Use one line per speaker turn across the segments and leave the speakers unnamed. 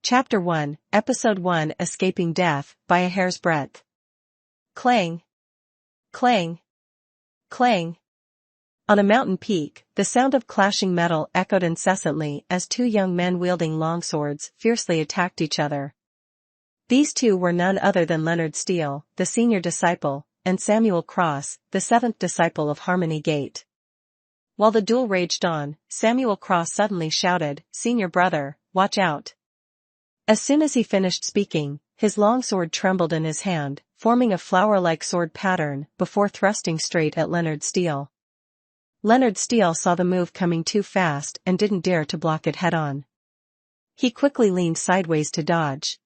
Chapter 1, Episode 1 Escaping Death, by a Hair's Breadth. Clang. Clang. Clang. On a mountain peak, the sound of clashing metal echoed incessantly as two young men wielding longswords fiercely attacked each other. These two were none other than Leonard Steele, the senior disciple, and Samuel Cross, the seventh disciple of Harmony Gate. While the duel raged on, Samuel Cross suddenly shouted, "Senior brother, watch out." As soon as he finished speaking, his longsword trembled in his hand, forming a flower-like sword pattern before thrusting straight at Leonard Steele. Leonard Steele saw the move coming too fast and didn't dare to block it head-on. He quickly leaned sideways to dodge.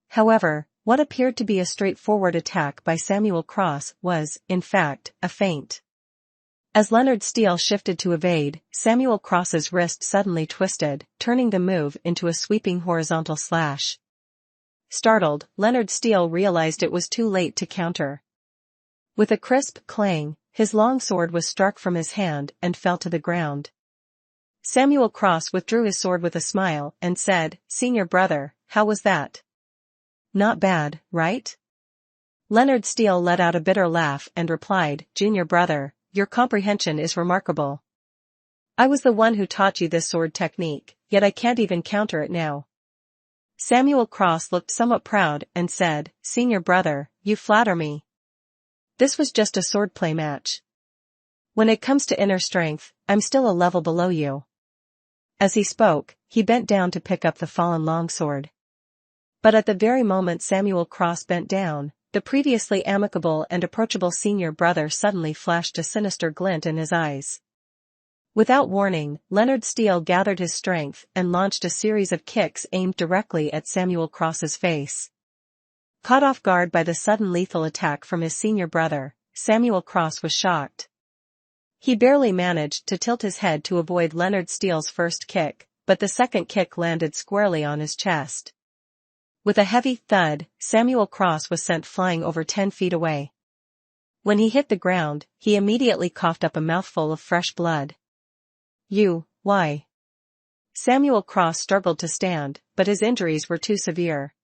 However, what appeared to be a straightforward attack by Samuel Cross was, in fact, a feint. As Leonard Steele shifted to evade, Samuel Cross's wrist suddenly twisted, turning the move into a sweeping horizontal slash. Startled, Leonard Steele realized it was too late to counter. With a crisp clang, his longsword was struck from his hand and fell to the ground. Samuel Cross withdrew his sword with a smile and said, "Senior brother, how was that?" "Not bad, right?" Leonard Steele let out a bitter laugh and replied, "Junior brother, your comprehension is remarkable. I was the one who taught you this sword technique, yet I can't even counter it now." Samuel Cross looked somewhat proud and said, "Senior brother, you flatter me. This was just a swordplay match. When it comes to inner strength, I'm still a level below you." As he spoke, he bent down to pick up the fallen longsword. But at the very moment Samuel Cross bent down, the previously amicable and approachable senior brother suddenly flashed a sinister glint in his eyes. Without warning, Leonard Steele gathered his strength and launched a series of kicks aimed directly at Samuel Cross's face. Caught off guard by the sudden lethal attack from his senior brother, Samuel Cross was shocked. He barely managed to tilt his head to avoid Leonard Steele's first kick, but the second kick landed squarely on his chest. With a heavy thud, Samuel Cross was sent flying over 10 feet away. When he hit the ground, he immediately coughed up a mouthful of fresh blood. Why? Samuel Cross struggled to stand, but his injuries were too severe.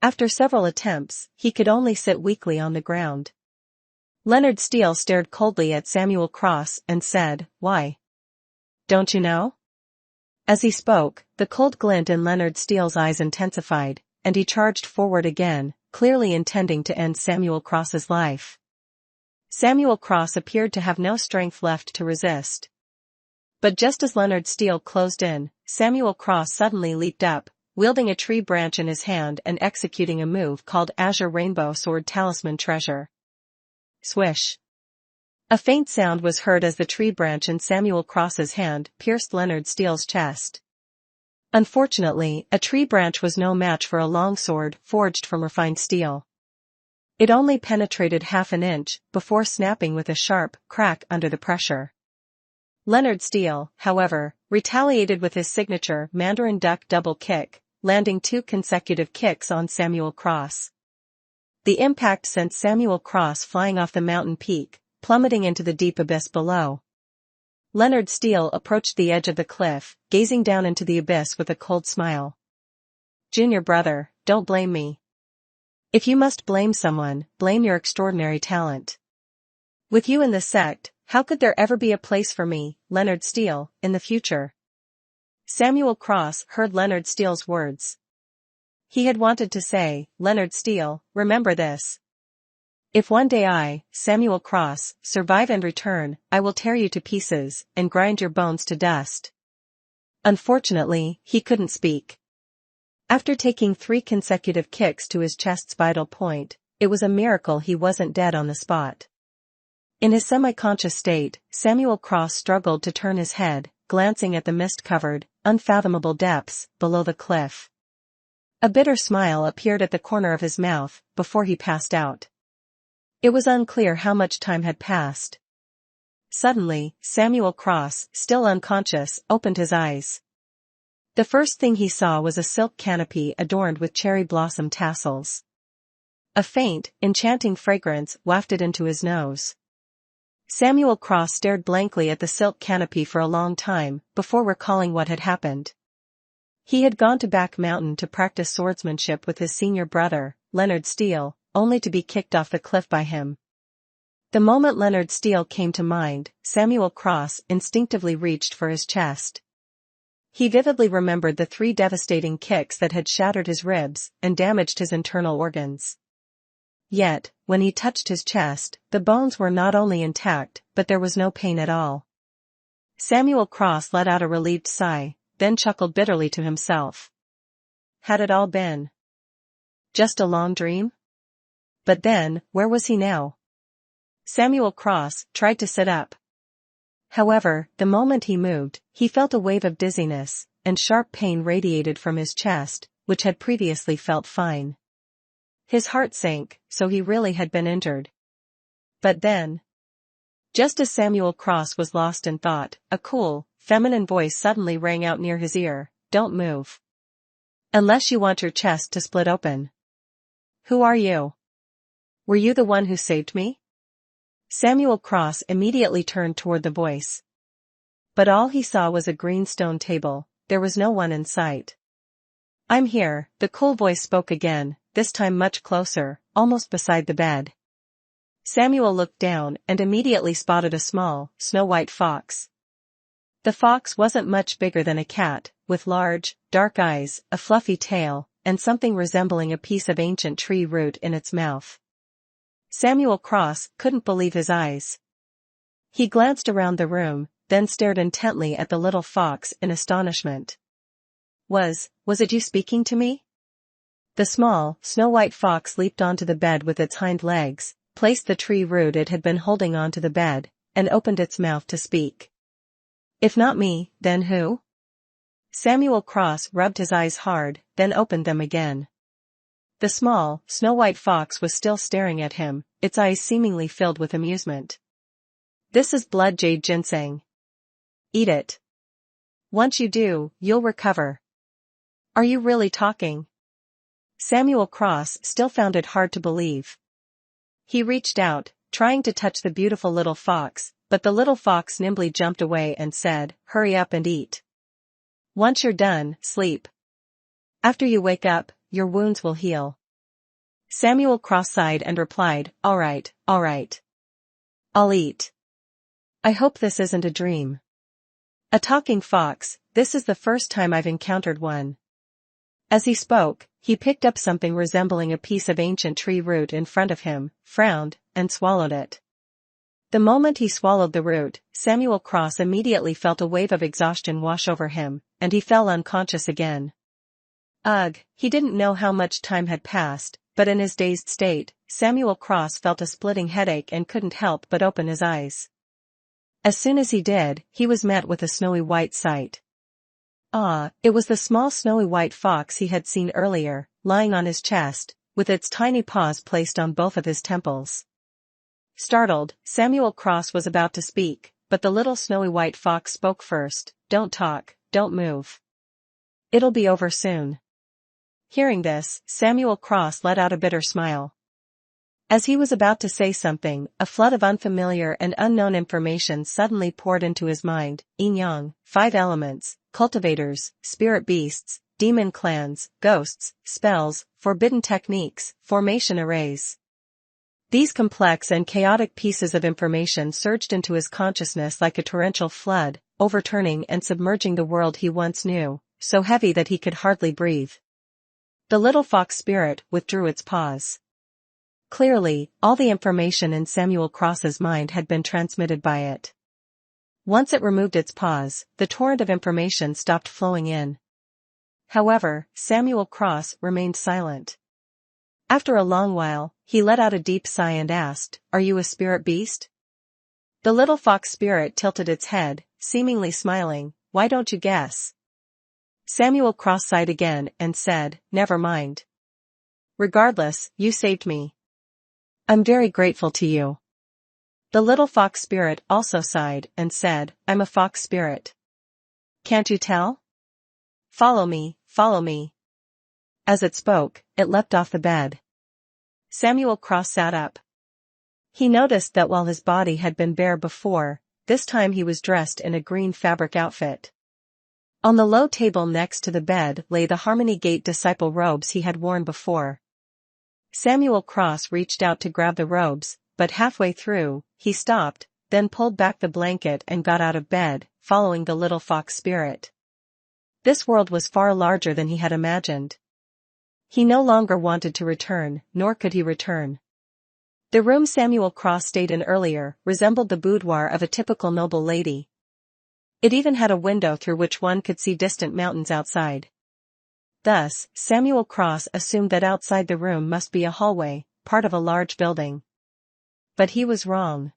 After several attempts, he could only sit weakly on the ground. Leonard Steele stared coldly at Samuel Cross and said, "Why? Don't you know?" As he spoke, the cold glint in Leonard Steele's eyes intensified, and he charged forward again, clearly intending to end Samuel Cross's life. Samuel Cross appeared to have no strength left to resist. But just as Leonard Steele closed in, Samuel Cross suddenly leaped up, wielding a tree branch in his hand and executing a move called Azure Rainbow Sword Talisman Treasure. Swish. A faint sound was heard as the tree branch in Samuel Cross's hand pierced Leonard Steele's chest. Unfortunately, a tree branch was no match for a longsword forged from refined steel. It only penetrated half an inch before snapping with a sharp crack under the pressure. Leonard Steele, however, retaliated with his signature Mandarin Duck double kick, landing 2 consecutive kicks on Samuel Cross. The impact sent Samuel Cross flying off the mountain peak, plummeting into the deep abyss below. Leonard Steele approached the edge of the cliff, gazing down into the abyss with a cold smile. "Junior brother, don't blame me. If you must blame someone, blame your extraordinary talent. With you in the sect, how could there ever be a place for me, Leonard Steele, in the future?" Samuel Cross heard Leonard Steele's words. He had wanted to say, "Leonard Steele, remember this. If one day I, Samuel Cross, survive and return, I will tear you to pieces and grind your bones to dust." Unfortunately, he couldn't speak. After taking 3 consecutive kicks to his chest's vital point, it was a miracle he wasn't dead on the spot. In his semi-conscious state, Samuel Cross struggled to turn his head, glancing at the mist-covered, unfathomable depths below the cliff. A bitter smile appeared at the corner of his mouth before he passed out. It was unclear how much time had passed. Suddenly, Samuel Cross, still unconscious, opened his eyes. The first thing he saw was a silk canopy adorned with cherry blossom tassels. A faint, enchanting fragrance wafted into his nose. Samuel Cross stared blankly at the silk canopy for a long time before recalling what had happened. He had gone to Back Mountain to practice swordsmanship with his senior brother, Leonard Steele, only to be kicked off the cliff by him. The moment Leonard Steele came to mind, Samuel Cross instinctively reached for his chest. He vividly remembered the 3 devastating kicks that had shattered his ribs and damaged his internal organs. Yet, when he touched his chest, the bones were not only intact, but there was no pain at all. Samuel Cross let out a relieved sigh, then chuckled bitterly to himself. Had it all been just a long dream? But then, where was he now? Samuel Cross tried to sit up. However, the moment he moved, he felt a wave of dizziness, and sharp pain radiated from his chest, which had previously felt fine. His heart sank, so he really had been injured. But then, just as Samuel Cross was lost in thought, a cool, feminine voice suddenly rang out near his ear, "Don't move. Unless you want your chest to split open." "Who are you? Were you the one who saved me?" Samuel Cross immediately turned toward the voice. But all he saw was a green stone table. There was no one in sight. "I'm here," the cool voice spoke again, this time much closer, almost beside the bed. Samuel looked down and immediately spotted a small, snow-white fox. The fox wasn't much bigger than a cat, with large, dark eyes, a fluffy tail, and something resembling a piece of ancient tree root in its mouth. Samuel Cross couldn't believe his eyes. He glanced around the room, then stared intently at the little fox in astonishment. Was it you speaking to me?" The small, snow-white fox leaped onto the bed with its hind legs, placed the tree root it had been holding onto the bed, and opened its mouth to speak. "If not me, then who?" Samuel Cross rubbed his eyes hard, then opened them again. The small, snow-white fox was still staring at him, its eyes seemingly filled with amusement. "This is blood jade ginseng. Eat it. Once you do, you'll recover." "Are you really talking?" Samuel Cross still found it hard to believe. He reached out, trying to touch the beautiful little fox, but the little fox nimbly jumped away and said, "Hurry up and eat. Once you're done, sleep. After you wake up, your wounds will heal." Samuel Cross sighed and replied, all right. I'll eat. I hope this isn't a dream." "A talking fox, this is the first time I've encountered one." As he spoke, he picked up something resembling a piece of ancient tree root in front of him, frowned, and swallowed it. The moment he swallowed the root, Samuel Cross immediately felt a wave of exhaustion wash over him, and he fell unconscious again. Ugh, he didn't know how much time had passed, but in his dazed state, Samuel Cross felt a splitting headache and couldn't help but open his eyes. As soon as he did, he was met with a snowy white sight. It was the small snowy white fox he had seen earlier, lying on his chest, with its tiny paws placed on both of his temples. Startled, Samuel Cross was about to speak, but the little snowy white fox spoke first. "Don't talk, don't move. It'll be over soon." Hearing this, Samuel Cross let out a bitter smile. As he was about to say something, a flood of unfamiliar and unknown information suddenly poured into his mind: yin-yang, 5 elements, cultivators, spirit beasts, demon clans, ghosts, spells, forbidden techniques, formation arrays. These complex and chaotic pieces of information surged into his consciousness like a torrential flood, overturning and submerging the world he once knew, so heavy that he could hardly breathe. The little fox spirit withdrew its paws. Clearly, all the information in Samuel Cross's mind had been transmitted by it. Once it removed its paws, the torrent of information stopped flowing in. However, Samuel Cross remained silent. After a long while, he let out a deep sigh and asked, "Are you a spirit beast?" The little fox spirit tilted its head, seemingly smiling. "Why don't you guess?" Samuel Cross sighed again and said, "Never mind. Regardless, you saved me. I'm very grateful to you." The little fox spirit also sighed and said, "I'm a fox spirit. Can't you tell? Follow me, follow me." As it spoke, it leapt off the bed. Samuel Cross sat up. He noticed that while his body had been bare before, this time he was dressed in a green fabric outfit. On the low table next to the bed lay the Harmony Gate disciple robes he had worn before. Samuel Cross reached out to grab the robes, but halfway through, he stopped, then pulled back the blanket and got out of bed, following the little fox spirit. This world was far larger than he had imagined. He no longer wanted to return, nor could he return. The room Samuel Cross stayed in earlier resembled the boudoir of a typical noble lady. It even had a window through which one could see distant mountains outside. Thus, Samuel Cross assumed that outside the room must be a hallway, part of a large building. But he was wrong.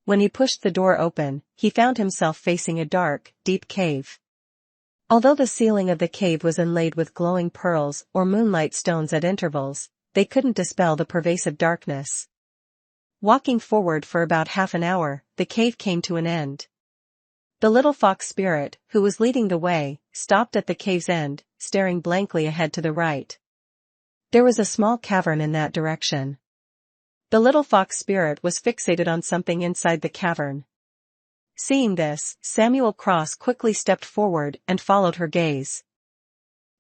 When he pushed the door open, he found himself facing a dark, deep cave. Although the ceiling of the cave was inlaid with glowing pearls or moonlight stones at intervals, they couldn't dispel the pervasive darkness. Walking forward for about half an hour, the cave came to an end. The little fox spirit, who was leading the way, stopped at the cave's end, staring blankly ahead to the right. There was a small cavern in that direction. The little fox spirit was fixated on something inside the cavern. Seeing this, Samuel Cross quickly stepped forward and followed her gaze.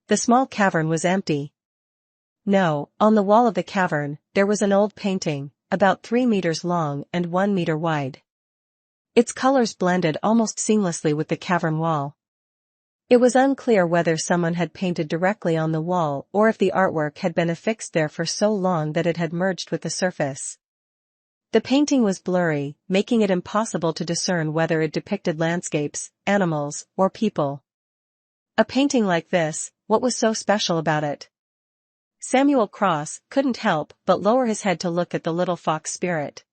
The small cavern was empty. No, on the wall of the cavern, there was an old painting, about 3 meters long and 1 meter wide. Its colors blended almost seamlessly with the cavern wall. It was unclear whether someone had painted directly on the wall or if the artwork had been affixed there for so long that it had merged with the surface. The painting was blurry, making it impossible to discern whether it depicted landscapes, animals, or people. A painting like this, what was so special about it? Samuel Cross couldn't help but lower his head to look at the little fox spirit.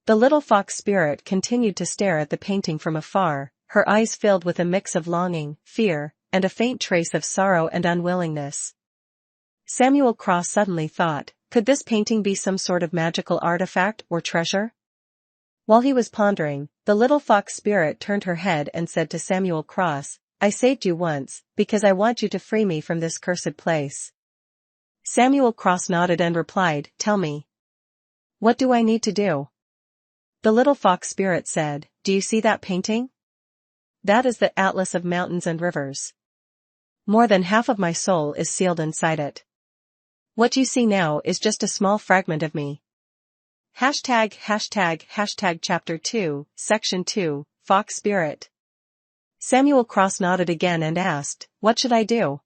The little fox spirit continued to stare at the painting from afar, her eyes filled with a mix of longing, fear, and a faint trace of sorrow and unwillingness. Samuel Cross suddenly thought, could this painting be some sort of magical artifact or treasure? While he was pondering, the little fox spirit turned her head and said to Samuel Cross, "I saved you once, because I want you to free me from this cursed place." Samuel Cross nodded and replied, "Tell me. What do I need to do?" The little fox spirit said, "Do you see that painting? That is the atlas of mountains and rivers. More than half of my soul is sealed inside it. What you see now is just a small fragment of me." ##### Chapter 2, Section 2, Fox Spirit. Samuel Cross nodded again and asked, "What should I do?"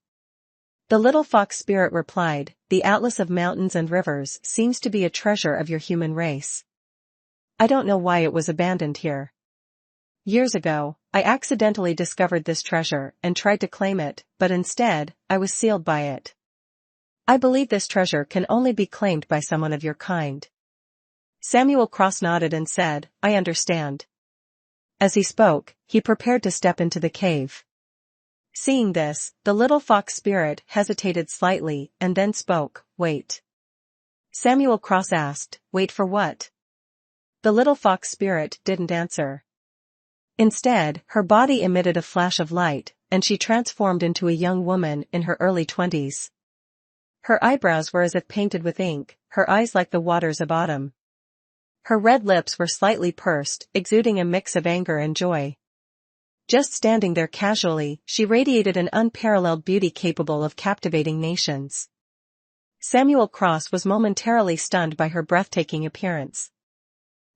The little fox spirit replied, "The atlas of mountains and rivers seems to be a treasure of your human race. I don't know why it was abandoned here. Years ago, I accidentally discovered this treasure and tried to claim it, but instead, I was sealed by it. I believe this treasure can only be claimed by someone of your kind." Samuel Cross nodded and said, "I understand." As he spoke, he prepared to step into the cave. Seeing this, the little fox spirit hesitated slightly and then spoke, "Wait." Samuel Cross asked, "Wait for what?" The little fox spirit didn't answer. Instead, her body emitted a flash of light, and she transformed into a young woman in her early 20s. Her eyebrows were as if painted with ink, her eyes like the waters of autumn. Her red lips were slightly pursed, exuding a mix of anger and joy. Just standing there casually, she radiated an unparalleled beauty capable of captivating nations. Samuel Cross was momentarily stunned by her breathtaking appearance.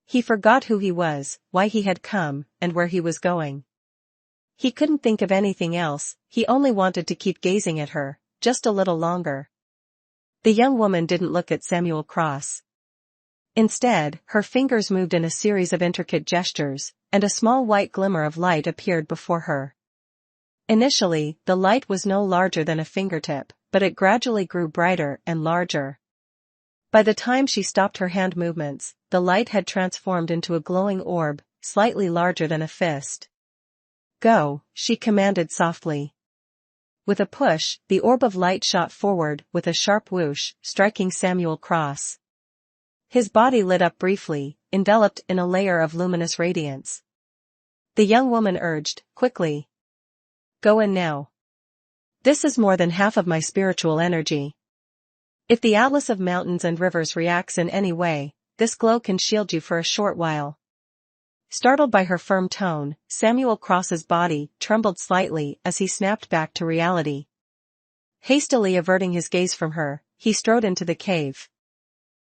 He forgot who he was, why he had come, and where he was going. He couldn't think of anything else, he only wanted to keep gazing at her, just a little longer. The young woman didn't look at Samuel Cross. Instead, her fingers moved in a series of intricate gestures, and a small white glimmer of light appeared before her. Initially, the light was no larger than a fingertip, but it gradually grew brighter and larger. By the time she stopped her hand movements, the light had transformed into a glowing orb, slightly larger than a fist. "Go," she commanded softly. With a push, the orb of light shot forward with a sharp whoosh, striking Samuel Cross. His body lit up briefly, enveloped in a layer of luminous radiance. The young woman urged, "Quickly. Go in now. This is more than half of my spiritual energy. If the atlas of mountains and rivers reacts in any way, this glow can shield you for a short while." Startled by her firm tone, Samuel Cross's body trembled slightly as he snapped back to reality. Hastily averting his gaze from her, he strode into the cave.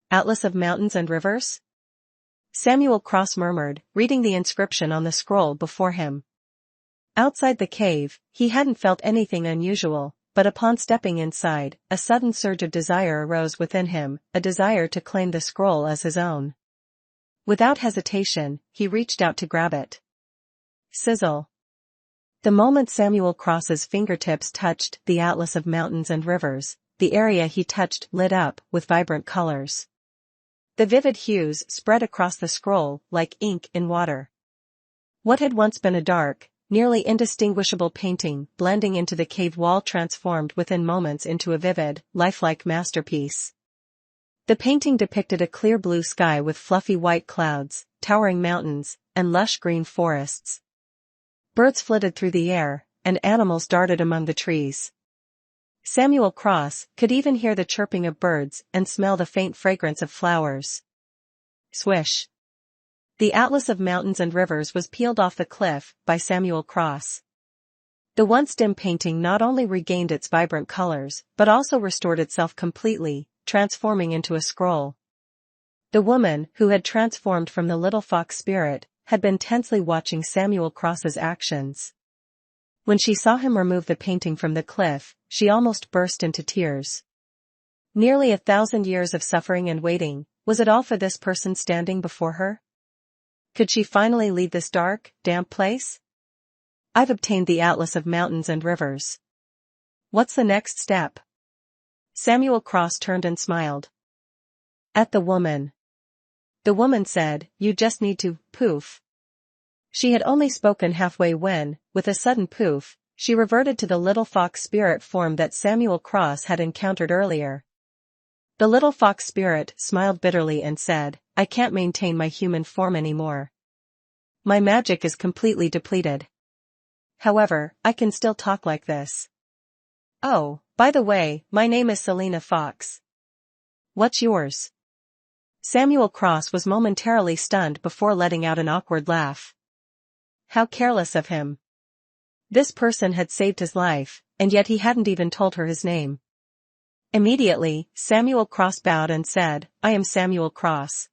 Atlas of mountains and rivers? Samuel Cross murmured, reading the inscription on the scroll before him. Outside the cave, he hadn't felt anything unusual, but upon stepping inside, a sudden surge of desire arose within him, a desire to claim the scroll as his own. Without hesitation, he reached out to grab it. Sizzle. The moment Samuel Cross's fingertips touched the Atlas of mountains and rivers, the area he touched lit up with vibrant colors. The vivid hues spread across the scroll like ink in water. What had once been a dark, nearly indistinguishable painting blending into the cave wall transformed within moments into a vivid, lifelike masterpiece. The painting depicted a clear blue sky with fluffy white clouds, towering mountains, and lush green forests. Birds flitted through the air, and animals darted among the trees. Samuel Cross could even hear the chirping of birds and smell the faint fragrance of flowers. Swish. The Atlas of mountains and rivers was peeled off the cliff by Samuel Cross. The once dim painting not only regained its vibrant colors but also restored itself completely, transforming into a scroll. The woman who had transformed from the little fox spirit had been tensely watching Samuel Cross's actions. When she saw him remove the painting from the cliff, she almost burst into tears. Nearly 1,000 years of suffering and waiting, was it all for this person standing before her? Could she finally leave this dark, damp place? I've obtained the Atlas of mountains and rivers. What's the next step? Samuel Cross turned and smiled at the woman. The woman said, "You just need to, poof." She had only spoken halfway when, with a sudden poof, she reverted to the little fox spirit form that Samuel Cross had encountered earlier. The little fox spirit smiled bitterly and said, "I can't maintain my human form anymore. My magic is completely depleted. However, I can still talk like this. Oh, by the way, my name is Selena Fox. What's yours?" Samuel Cross was momentarily stunned before letting out an awkward laugh. How careless of him. This person had saved his life, and yet he hadn't even told her his name. Immediately, Samuel Cross bowed and said, "I am Samuel Cross."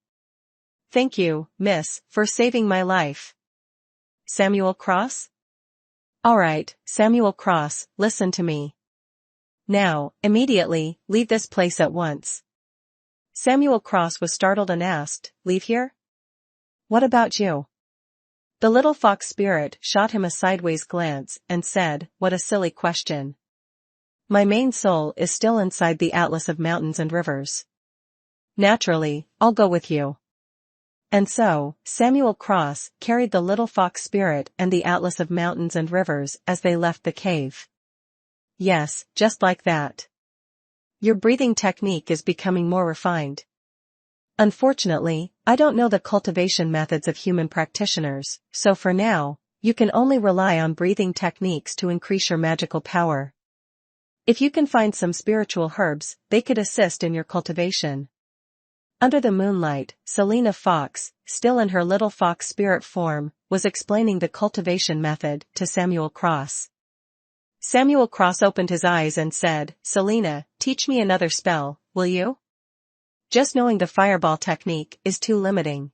"Thank you, miss, for saving my life." Samuel Cross? Alright, Samuel Cross, listen to me. Now, immediately, leave this place at once. Samuel Cross was startled and asked, "Leave here? What about you?" The little fox spirit shot him a sideways glance and said, "What a silly question. My main soul is still inside the Atlas of mountains and rivers. Naturally, I'll go with you." And so, Samuel Cross carried the little fox spirit and the Atlas of mountains and rivers as they left the cave. Yes, just like that. Your breathing technique is becoming more refined. Unfortunately, I don't know the cultivation methods of human practitioners, so for now, you can only rely on breathing techniques to increase your magical power. If you can find some spiritual herbs, they could assist in your cultivation. Under the moonlight, Selena Fox, still in her little fox spirit form, was explaining the cultivation method to Samuel Cross. Samuel Cross opened his eyes and said, "Selena, teach me another spell, will you? Just knowing the fireball technique is too limiting."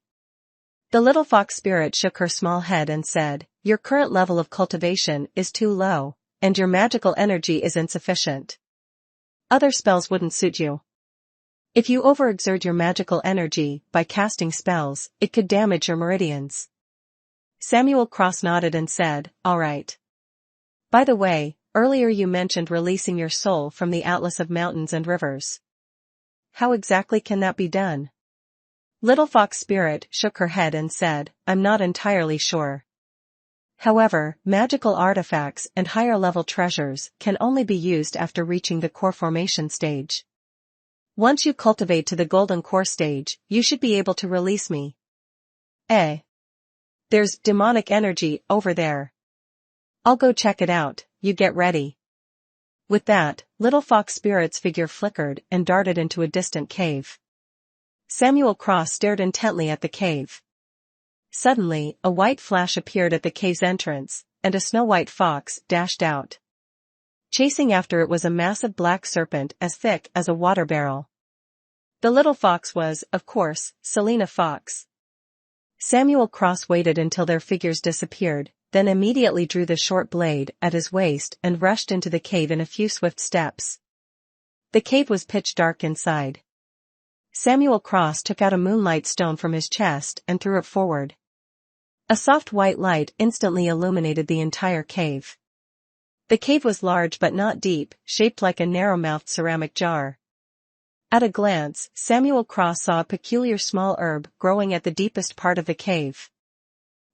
The little fox spirit shook her small head and said, "Your current level of cultivation is too low, and your magical energy is insufficient. Other spells wouldn't suit you. If you overexert your magical energy by casting spells, it could damage your meridians." Samuel Cross nodded and said, "All right. By the way, earlier you mentioned releasing your soul from the Atlas of mountains and rivers. How exactly can that be done?" Little Fox Spirit shook her head and said, "I'm not entirely sure. However, magical artifacts and higher-level treasures can only be used after reaching the core formation stage. Once you cultivate to the golden core stage, you should be able to release me." There's demonic energy over there. I'll go check it out, you get ready." With that, Little Fox Spirit's figure flickered and darted into a distant cave. Samuel Cross stared intently at the cave. Suddenly, a white flash appeared at the cave's entrance, and a snow-white fox dashed out. Chasing after it was a massive black serpent as thick as a water barrel. The little fox was, of course, Selina Fox. Samuel Cross waited until their figures disappeared, then immediately drew the short blade at his waist and rushed into the cave in a few swift steps. The cave was pitch dark inside. Samuel Cross took out a moonlight stone from his chest and threw it forward. A soft white light instantly illuminated the entire cave. The cave was large but not deep, shaped like a narrow-mouthed ceramic jar. At a glance, Samuel Cross saw a peculiar small herb growing at the deepest part of the cave.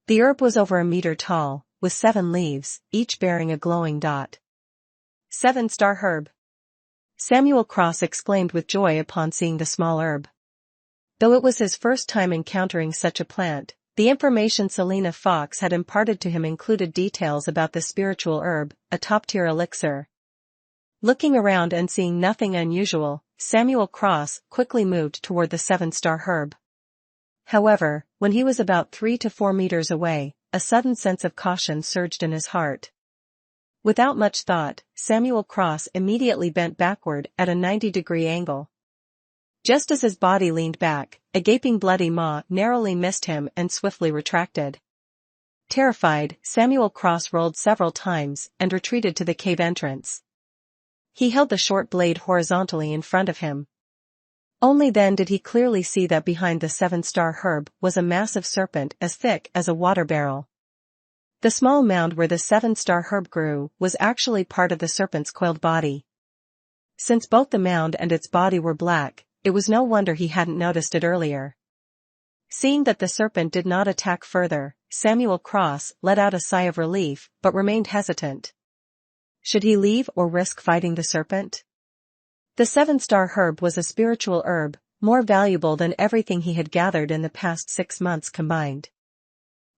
The herb was over a meter tall, with 7 leaves, each bearing a glowing dot. 7-star herb. Samuel Cross exclaimed with joy upon seeing the small herb. Though it was his first time encountering such a plant, the information Selina Fox had imparted to him included details about the spiritual herb, a top-tier elixir. Looking around and seeing nothing unusual, Samuel Cross quickly moved toward the 7-star herb. However, when he was about 3 to 4 meters away, a sudden sense of caution surged in his heart. Without much thought, Samuel Cross immediately bent backward at a 90-degree angle. Just as his body leaned back, a gaping bloody maw narrowly missed him and swiftly retracted. Terrified, Samuel Cross rolled several times and retreated to the cave entrance. He held the short blade horizontally in front of him. Only then did he clearly see that behind the 7-star herb was a massive serpent as thick as a water barrel. The small mound where the 7-star herb grew was actually part of the serpent's coiled body. Since both the mound and its body were black, it was no wonder he hadn't noticed it earlier. Seeing that the serpent did not attack further, Samuel Cross let out a sigh of relief but remained hesitant. Should he leave or risk fighting the serpent? The 7-star herb was a spiritual herb, more valuable than everything he had gathered in the past 6 months combined.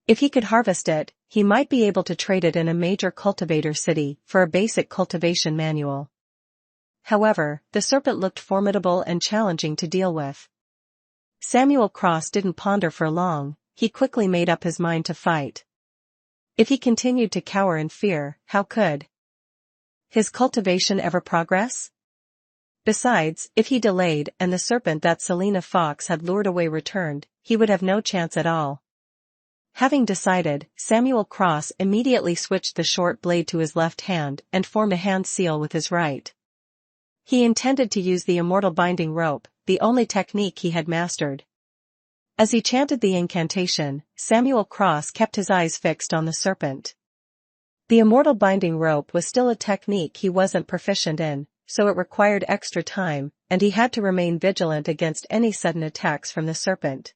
If he could harvest it, he might be able to trade it in a major cultivator city for a basic cultivation manual. However, the serpent looked formidable and challenging to deal with. Samuel Cross didn't ponder for long, he quickly made up his mind to fight. If he continued to cower in fear, how could his cultivation ever progress? Besides, if he delayed and the serpent that Selina Fox had lured away returned, he would have no chance at all. Having decided, Samuel Cross immediately switched the short blade to his left hand and formed a hand seal with his right. He intended to use the immortal binding rope, the only technique he had mastered. As he chanted the incantation, Samuel Cross kept his eyes fixed on the serpent. The immortal binding rope was still a technique he wasn't proficient in, so it required extra time, and he had to remain vigilant against any sudden attacks from the serpent.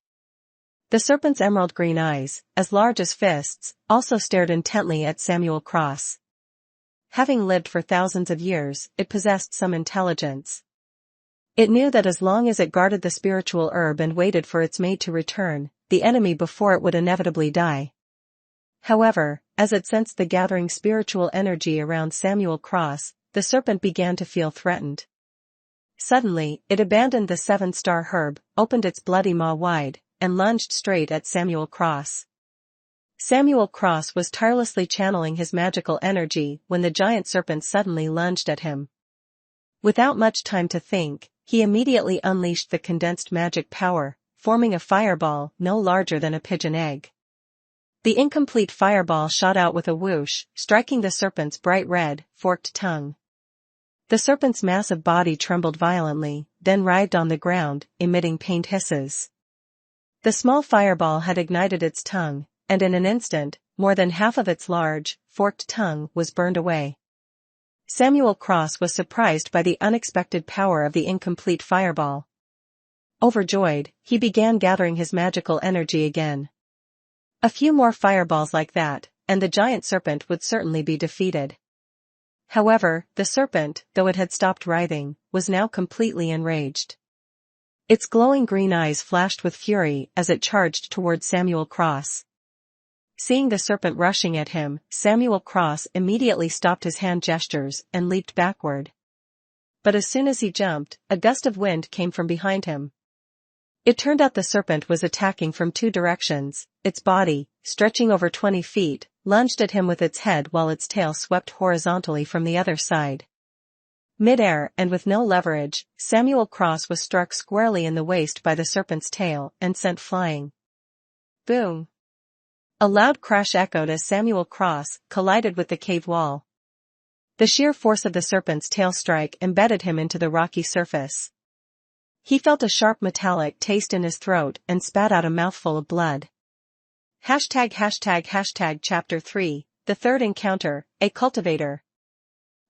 The serpent's emerald green eyes, as large as fists, also stared intently at Samuel Cross. Having lived for thousands of years, it possessed some intelligence. It knew that as long as it guarded the spiritual herb and waited for its mate to return, the enemy before it would inevitably die. However, as it sensed the gathering spiritual energy around Samuel Cross, the serpent began to feel threatened. Suddenly, it abandoned the 7-star herb, opened its bloody maw wide, and lunged straight at Samuel Cross. Samuel Cross was tirelessly channeling his magical energy when the giant serpent suddenly lunged at him. Without much time to think, he immediately unleashed the condensed magic power, forming a fireball no larger than a pigeon egg. The incomplete fireball shot out with a whoosh, striking the serpent's bright red, forked tongue. The serpent's massive body trembled violently, then writhed on the ground, emitting pained hisses. The small fireball had ignited its tongue, and in an instant, more than half of its large, forked tongue was burned away. Samuel Cross was surprised by the unexpected power of the incomplete fireball. Overjoyed, he began gathering his magical energy again. A few more fireballs like that, and the giant serpent would certainly be defeated. However, the serpent, though it had stopped writhing, was now completely enraged. Its glowing green eyes flashed with fury as it charged toward Samuel Cross. Seeing the serpent rushing at him, Samuel Cross immediately stopped his hand gestures and leaped backward. But as soon as he jumped, a gust of wind came from behind him. It turned out the serpent was attacking from two directions. Its body, stretching over 20 feet, lunged at him with its head while its tail swept horizontally from the other side. Mid-air and with no leverage, Samuel Cross was struck squarely in the waist by the serpent's tail and sent flying. Boom! A loud crash echoed as Samuel Cross collided with the cave wall. The sheer force of the serpent's tail strike embedded him into the rocky surface. He felt a sharp metallic taste in his throat and spat out a mouthful of blood. Chapter 3, The Third Encounter, A Cultivator.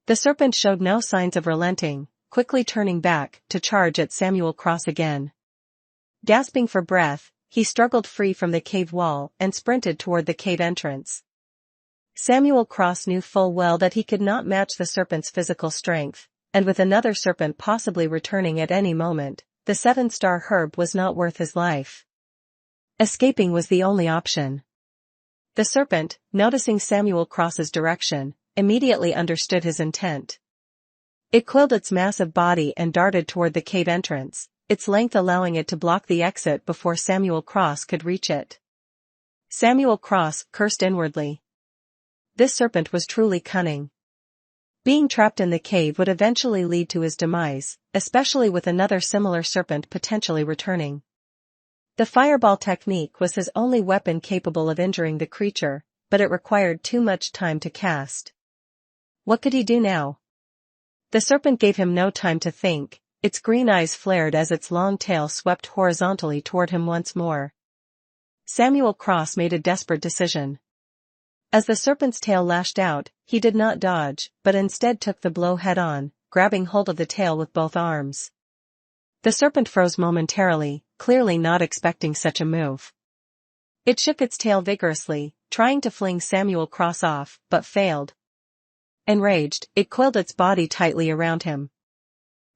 The serpent showed no signs of relenting, quickly turning back to charge at Samuel Cross again. Gasping for breath, he struggled free from the cave wall and sprinted toward the cave entrance. Samuel Cross knew full well that he could not match the serpent's physical strength, and with another serpent possibly returning at any moment, the 7-star herb was not worth his life. Escaping was the only option. The serpent, noticing Samuel Cross's direction, immediately understood his intent. It coiled its massive body and darted toward the cave entrance, its length allowing it to block the exit before Samuel Cross could reach it. Samuel Cross cursed inwardly. This serpent was truly cunning. Being trapped in the cave would eventually lead to his demise, especially with another similar serpent potentially returning. The fireball technique was his only weapon capable of injuring the creature, but it required too much time to cast. What could he do now? The serpent gave him no time to think. Its green eyes flared as its long tail swept horizontally toward him once more. Samuel Cross made a desperate decision. As the serpent's tail lashed out, he did not dodge, but instead took the blow head-on, grabbing hold of the tail with both arms. The serpent froze momentarily, clearly not expecting such a move. It shook its tail vigorously, trying to fling Samuel Cross off, but failed. Enraged, it coiled its body tightly around him.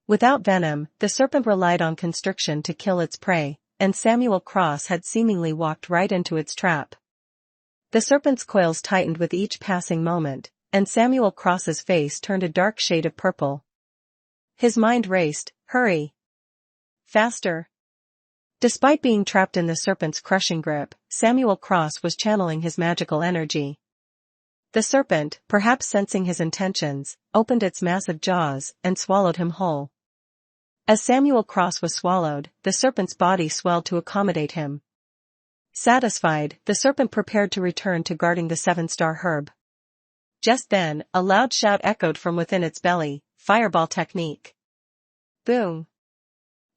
Without venom, the serpent relied on constriction to kill its prey, and Samuel Cross had seemingly walked right into its trap. The serpent's coils tightened with each passing moment, and Samuel Cross's face turned a dark shade of purple. His mind raced. Hurry! Faster! Despite being trapped in the serpent's crushing grip, Samuel Cross was channeling his magical energy. The serpent, perhaps sensing his intentions, opened its massive jaws and swallowed him whole. As Samuel Cross was swallowed, the serpent's body swelled to accommodate him. Satisfied, the serpent prepared to return to guarding the 7-star herb. Just then, a loud shout echoed from within its belly, fireball technique. Boom!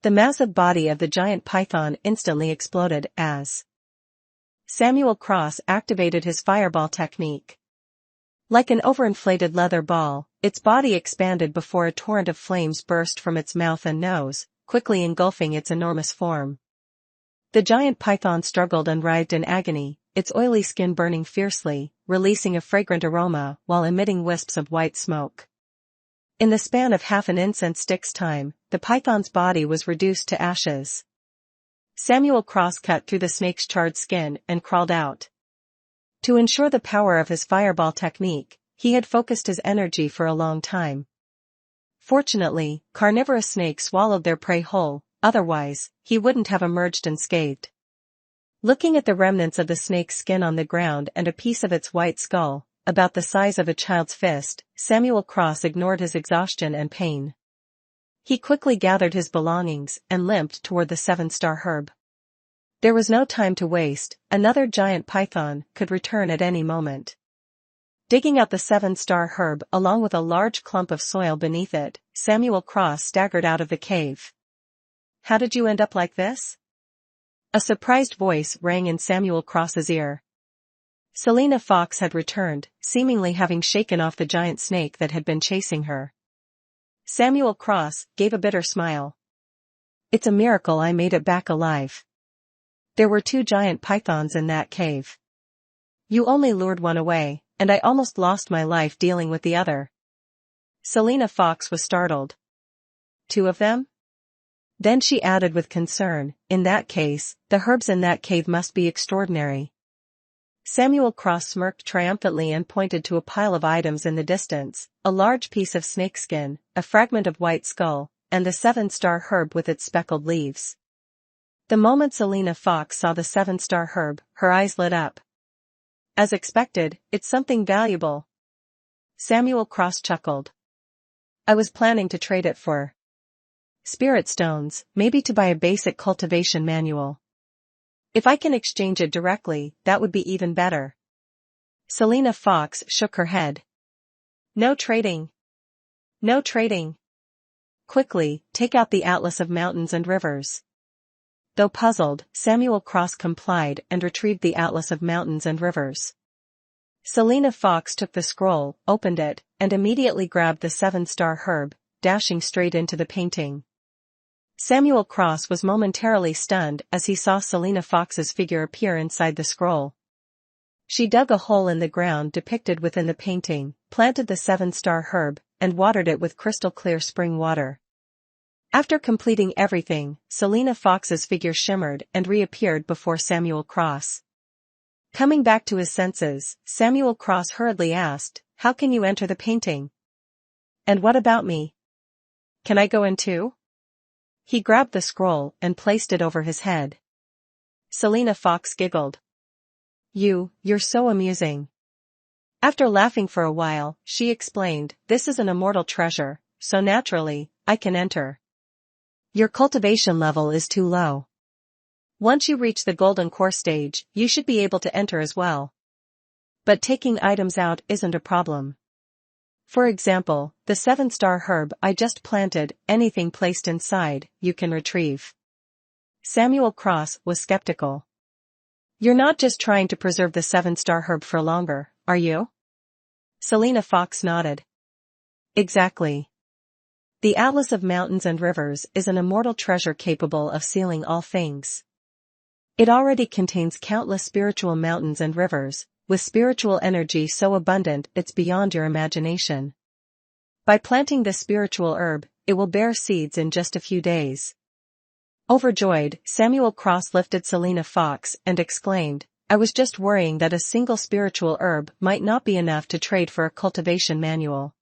The massive body of the giant python instantly exploded as Samuel Cross activated his fireball technique. Like an overinflated leather ball, its body expanded before a torrent of flames burst from its mouth and nose, quickly engulfing its enormous form. The giant python struggled and writhed in agony, its oily skin burning fiercely, releasing a fragrant aroma while emitting wisps of white smoke. In the span of half an incense stick's time, the python's body was reduced to ashes. Samuel Cross cut through the snake's charred skin and crawled out. To ensure the power of his fireball technique, he had focused his energy for a long time. Fortunately, carnivorous snakes swallowed their prey whole, otherwise, he wouldn't have emerged unscathed. Looking at the remnants of the snake's skin on the ground and a piece of its white skull, about the size of a child's fist, Samuel Cross ignored his exhaustion and pain. He quickly gathered his belongings and limped toward the 7-star herb. There was no time to waste, another giant python could return at any moment. Digging out the 7-star herb along with a large clump of soil beneath it, Samuel Cross staggered out of the cave. How did you end up like this? A surprised voice rang in Samuel Cross's ear. Selena Fox had returned, seemingly having shaken off the giant snake that had been chasing her. Samuel Cross gave a bitter smile. It's a miracle I made it back alive. There were 2 giant pythons in that cave. You only lured one away, and I almost lost my life dealing with the other. Selena Fox was startled. 2 of them? Then she added with concern, in that case, the herbs in that cave must be extraordinary. Samuel Cross smirked triumphantly and pointed to a pile of items in the distance, a large piece of snakeskin, a fragment of white skull, and the 7-star herb with its speckled leaves. The moment Selena Fox saw the 7-star herb, her eyes lit up. As expected, it's something valuable. Samuel Cross chuckled. I was planning to trade it for spirit stones, maybe to buy a basic cultivation manual. If I can exchange it directly, that would be even better. Selena Fox shook her head. No trading. No trading. Quickly, take out the Atlas of Mountains and Rivers. Though puzzled, Samuel Cross complied and retrieved the Atlas of Mountains and Rivers. Selena Fox took the scroll, opened it, and immediately grabbed the 7-star herb, dashing straight into the painting. Samuel Cross was momentarily stunned as he saw Selena Fox's figure appear inside the scroll. She dug a hole in the ground depicted within the painting, planted the 7-star herb, and watered it with crystal-clear spring water. After completing everything, Selena Fox's figure shimmered and reappeared before Samuel Cross. Coming back to his senses, Samuel Cross hurriedly asked, "How can you enter the painting? And what about me? Can I go in too?" He grabbed the scroll and placed it over his head. Selena Fox giggled. You're so amusing." After laughing for a while, she explained, "This is an immortal treasure, so naturally, I can enter. Your cultivation level is too low. Once you reach the golden core stage, you should be able to enter as well. But taking items out isn't a problem. For example, the 7-star herb I just planted, anything placed inside, you can retrieve." Samuel Cross was skeptical. "You're not just trying to preserve the 7-star herb for longer, are you?" Selena Fox nodded. Exactly. The Atlas of Mountains and Rivers is an immortal treasure capable of sealing all things. It already contains countless spiritual mountains and rivers, with spiritual energy so abundant it's beyond your imagination. By planting this spiritual herb, it will bear seeds in just a few days. Overjoyed, Samuel Cross lifted Selena Fox and exclaimed, "I was just worrying that a single spiritual herb might not be enough to trade for a cultivation manual.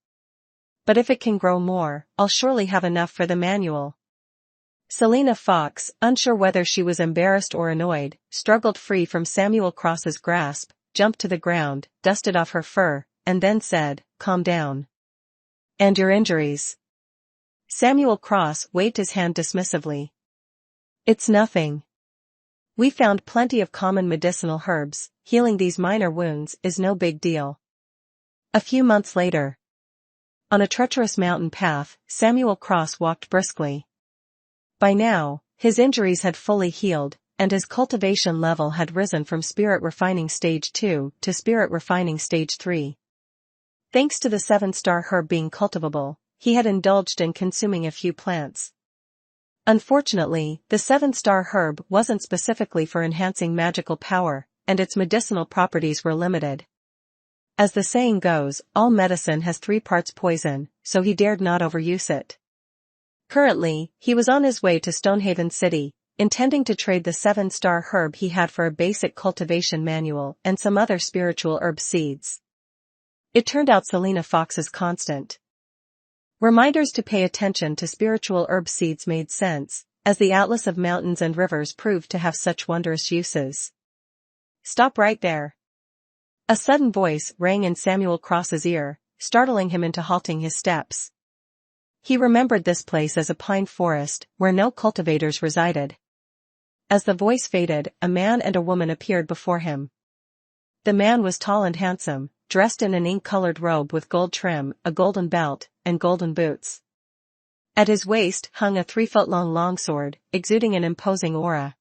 But if it can grow more, I'll surely have enough for the manual." Selena Fox, unsure whether she was embarrassed or annoyed, struggled free from Samuel Cross's grasp, jumped to the ground, dusted off her fur, and then said, "Calm down. And your injuries?" Samuel Cross waved his hand dismissively. "It's nothing. We found plenty of common medicinal herbs, healing these minor wounds is no big deal." A few months later. On a treacherous mountain path, Samuel Cross walked briskly. By now, his injuries had fully healed, and his cultivation level had risen from Spirit Refining Stage 2 to Spirit Refining Stage 3. Thanks to the 7-star herb being cultivable, he had indulged in consuming a few plants. Unfortunately, the 7-star herb wasn't specifically for enhancing magical power, and its medicinal properties were limited. As the saying goes, all medicine has 3 parts poison, so he dared not overuse it. Currently, he was on his way to Stonehaven City, intending to trade the 7-star herb he had for a basic cultivation manual and some other spiritual herb seeds. It turned out Selena Fox's constant reminders to pay attention to spiritual herb seeds made sense, as the Atlas of Mountains and Rivers proved to have such wondrous uses. "Stop right there." A sudden voice rang in Samuel Cross's ear, startling him into halting his steps. He remembered this place as a pine forest, where no cultivators resided. As the voice faded, a man and a woman appeared before him. The man was tall and handsome, dressed in an ink-colored robe with gold trim, a golden belt, and golden boots. At his waist hung a 3-foot-long longsword, exuding an imposing aura.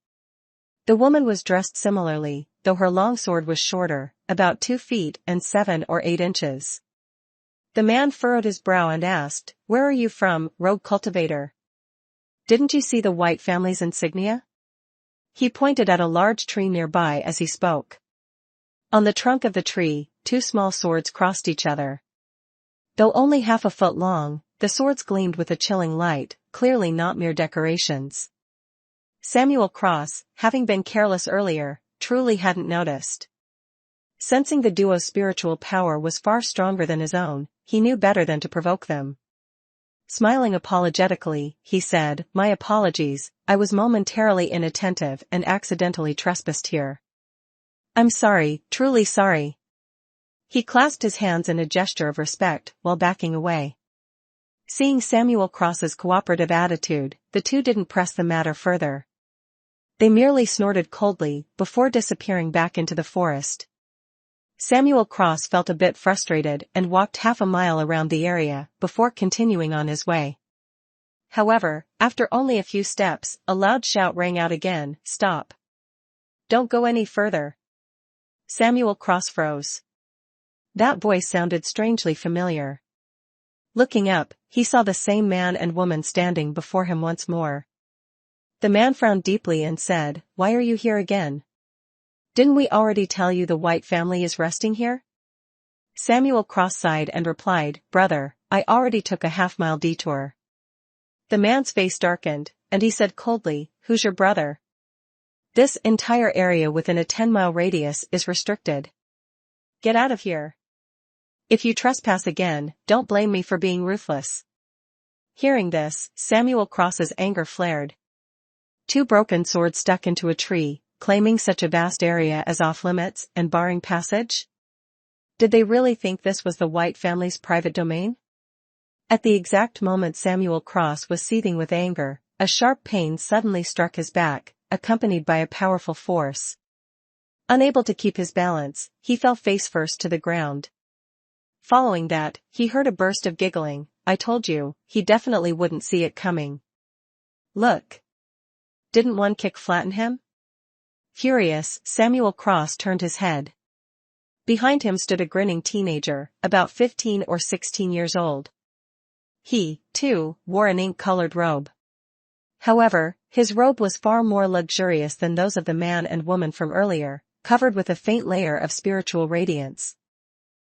The woman was dressed similarly, though her longsword was shorter, about 2 feet and 7 or 8 inches. The man furrowed his brow and asked, "Where are you from, rogue cultivator? Didn't you see the White family's insignia?" He pointed at a large tree nearby as he spoke. On the trunk of the tree, 2 small swords crossed each other. Though only half a foot long, the swords gleamed with a chilling light, clearly not mere decorations. Samuel Cross, having been careless earlier, truly hadn't noticed. Sensing the duo's spiritual power was far stronger than his own, he knew better than to provoke them. Smiling apologetically, he said, "My apologies, I was momentarily inattentive and accidentally trespassed here. I'm sorry, truly sorry." He clasped his hands in a gesture of respect while backing away. Seeing Samuel Cross's cooperative attitude, the two didn't press the matter further. They merely snorted coldly before disappearing back into the forest. Samuel Cross felt a bit frustrated and walked half a mile around the area before continuing on his way. However, after only a few steps, a loud shout rang out again, "Stop! Don't go any further!" Samuel Cross froze. That voice sounded strangely familiar. Looking up, he saw the same man and woman standing before him once more. The man frowned deeply and said, "Why are you here again? Didn't we already tell you the White family is resting here?" Samuel Cross sighed and replied, "Brother, I already took a half-mile detour." The man's face darkened, and he said coldly, "Who's your brother? This entire area within a 10-mile radius is restricted. Get out of here. If you trespass again, don't blame me for being ruthless." Hearing this, Samuel Cross's anger flared. Two broken swords stuck into a tree, claiming such a vast area as off-limits and barring passage? Did they really think this was the White family's private domain? At the exact moment Samuel Cross was seething with anger, a sharp pain suddenly struck his back, accompanied by a powerful force. Unable to keep his balance, he fell face first to the ground. Following that, he heard a burst of giggling. "I told you, he definitely wouldn't see it coming. Look. Didn't one kick flatten him?" Furious, Samuel Cross turned his head. Behind him stood a grinning teenager, about 15 or 16 years old. He, too, wore an ink-colored robe. However, his robe was far more luxurious than those of the man and woman from earlier, covered with a faint layer of spiritual radiance.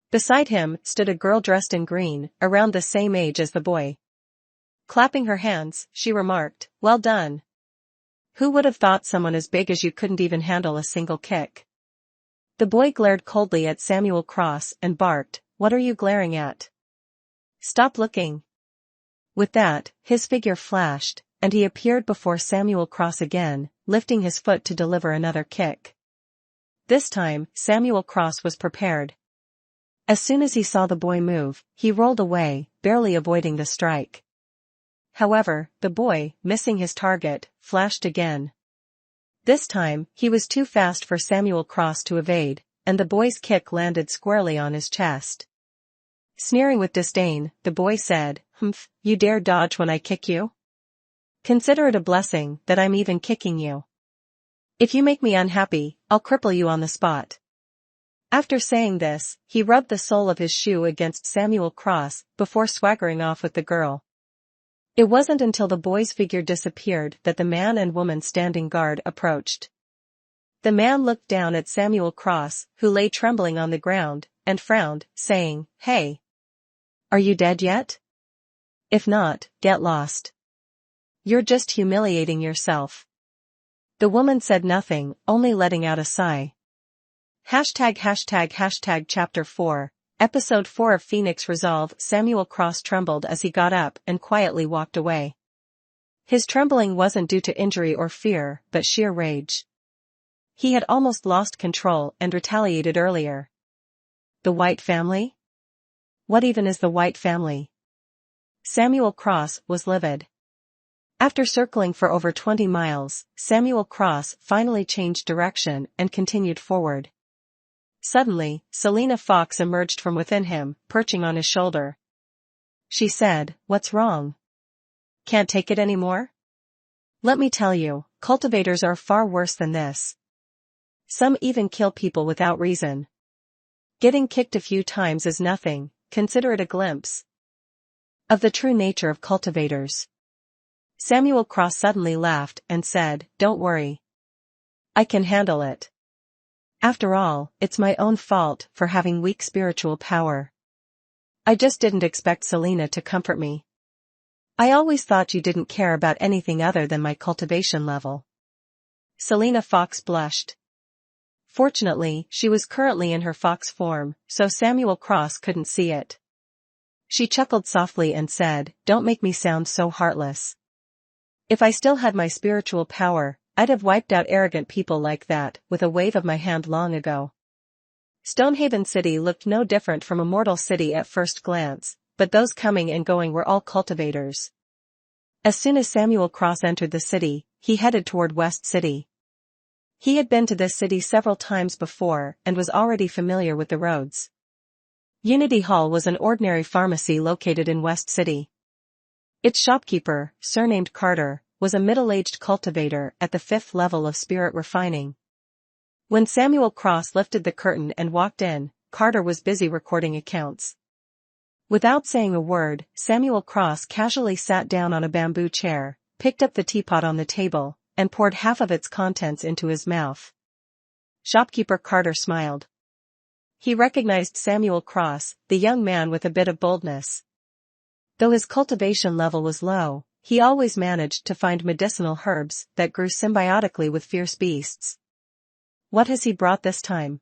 Beside him stood a girl dressed in green, around the same age as the boy. Clapping her hands, she remarked, "Well done. Who would have thought someone as big as you couldn't even handle a single kick?" The boy glared coldly at Samuel Cross and barked, "What are you glaring at? Stop looking." With that, his figure flashed, and he appeared before Samuel Cross again, lifting his foot to deliver another kick. This time, Samuel Cross was prepared. As soon as he saw the boy move, he rolled away, barely avoiding the strike. However, the boy, missing his target, flashed again. This time, he was too fast for Samuel Cross to evade, and the boy's kick landed squarely on his chest. Sneering with disdain, the boy said, "Humph, you dare dodge when I kick you? Consider it a blessing that I'm even kicking you. If you make me unhappy, I'll cripple you on the spot." After saying this, he rubbed the sole of his shoe against Samuel Cross before swaggering off with the girl. It wasn't until the boy's figure disappeared that the man and woman standing guard approached. The man looked down at Samuel Cross, who lay trembling on the ground, and frowned, saying, "Hey! Are you dead yet? If not, get lost. You're just humiliating yourself." The woman said nothing, only letting out a sigh. Chapter 4, Episode 4 of Phoenix Resolve. Samuel Cross trembled as he got up and quietly walked away. His trembling wasn't due to injury or fear, but sheer rage. He had almost lost control and retaliated earlier. The White family? What even is the White family? Samuel Cross was livid. After circling for over 20 miles, Samuel Cross finally changed direction and continued forward. Suddenly, Selena Fox emerged from within him, perching on his shoulder. She said, "What's wrong? Can't take it anymore? Let me tell you, cultivators are far worse than this. Some even kill people without reason. Getting kicked a few times is nothing, consider it a glimpse of the true nature of cultivators." Samuel Cross suddenly laughed and said, "Don't worry. I can handle it. After all, it's my own fault for having weak spiritual power. I just didn't expect Selena to comfort me. I always thought you didn't care about anything other than my cultivation level." Selena Fox blushed. Fortunately, she was currently in her fox form, so Samuel Cross couldn't see it. She chuckled softly and said, "Don't make me sound so heartless. If I still had my spiritual power, I'd have wiped out arrogant people like that with a wave of my hand long ago." Stonehaven City looked no different from a mortal city at first glance, but those coming and going were all cultivators. As soon as Samuel Cross entered the city, he headed toward West City. He had been to this city several times before and was already familiar with the roads. Unity Hall was an ordinary pharmacy located in West City. Its shopkeeper, surnamed Carter, was a middle-aged cultivator at the 5th level of spirit refining. When Samuel Cross lifted the curtain and walked in, Carter was busy recording accounts. Without saying a word, Samuel Cross casually sat down on a bamboo chair, picked up the teapot on the table, and poured half of its contents into his mouth. Shopkeeper Carter smiled. He recognized Samuel Cross, the young man with a bit of boldness. Though his cultivation level was low, he always managed to find medicinal herbs that grew symbiotically with fierce beasts. "What has he brought this time?"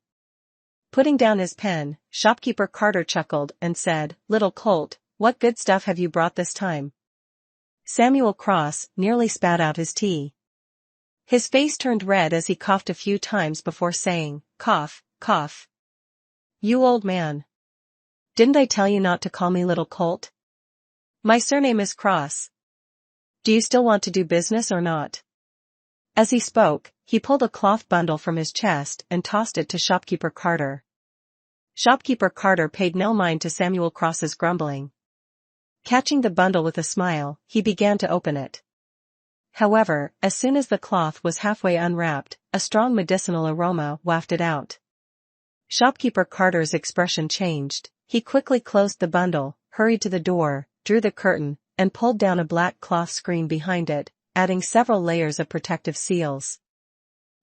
Putting down his pen, Shopkeeper Carter chuckled and said, "Little colt, what good stuff have you brought this time?" Samuel Cross nearly spat out his tea. His face turned red as he coughed a few times before saying, "Cough, cough. You old man. Didn't I tell you not to call me Little Colt? My surname is Cross. Do you still want to do business or not?" As he spoke, he pulled a cloth bundle from his chest and tossed it to Shopkeeper Carter. Shopkeeper Carter paid no mind to Samuel Cross's grumbling. Catching the bundle with a smile, he began to open it. However, as soon as the cloth was halfway unwrapped, a strong medicinal aroma wafted out. Shopkeeper Carter's expression changed. He quickly closed the bundle, hurried to the door, drew the curtain, and pulled down a black cloth screen behind it, adding several layers of protective seals.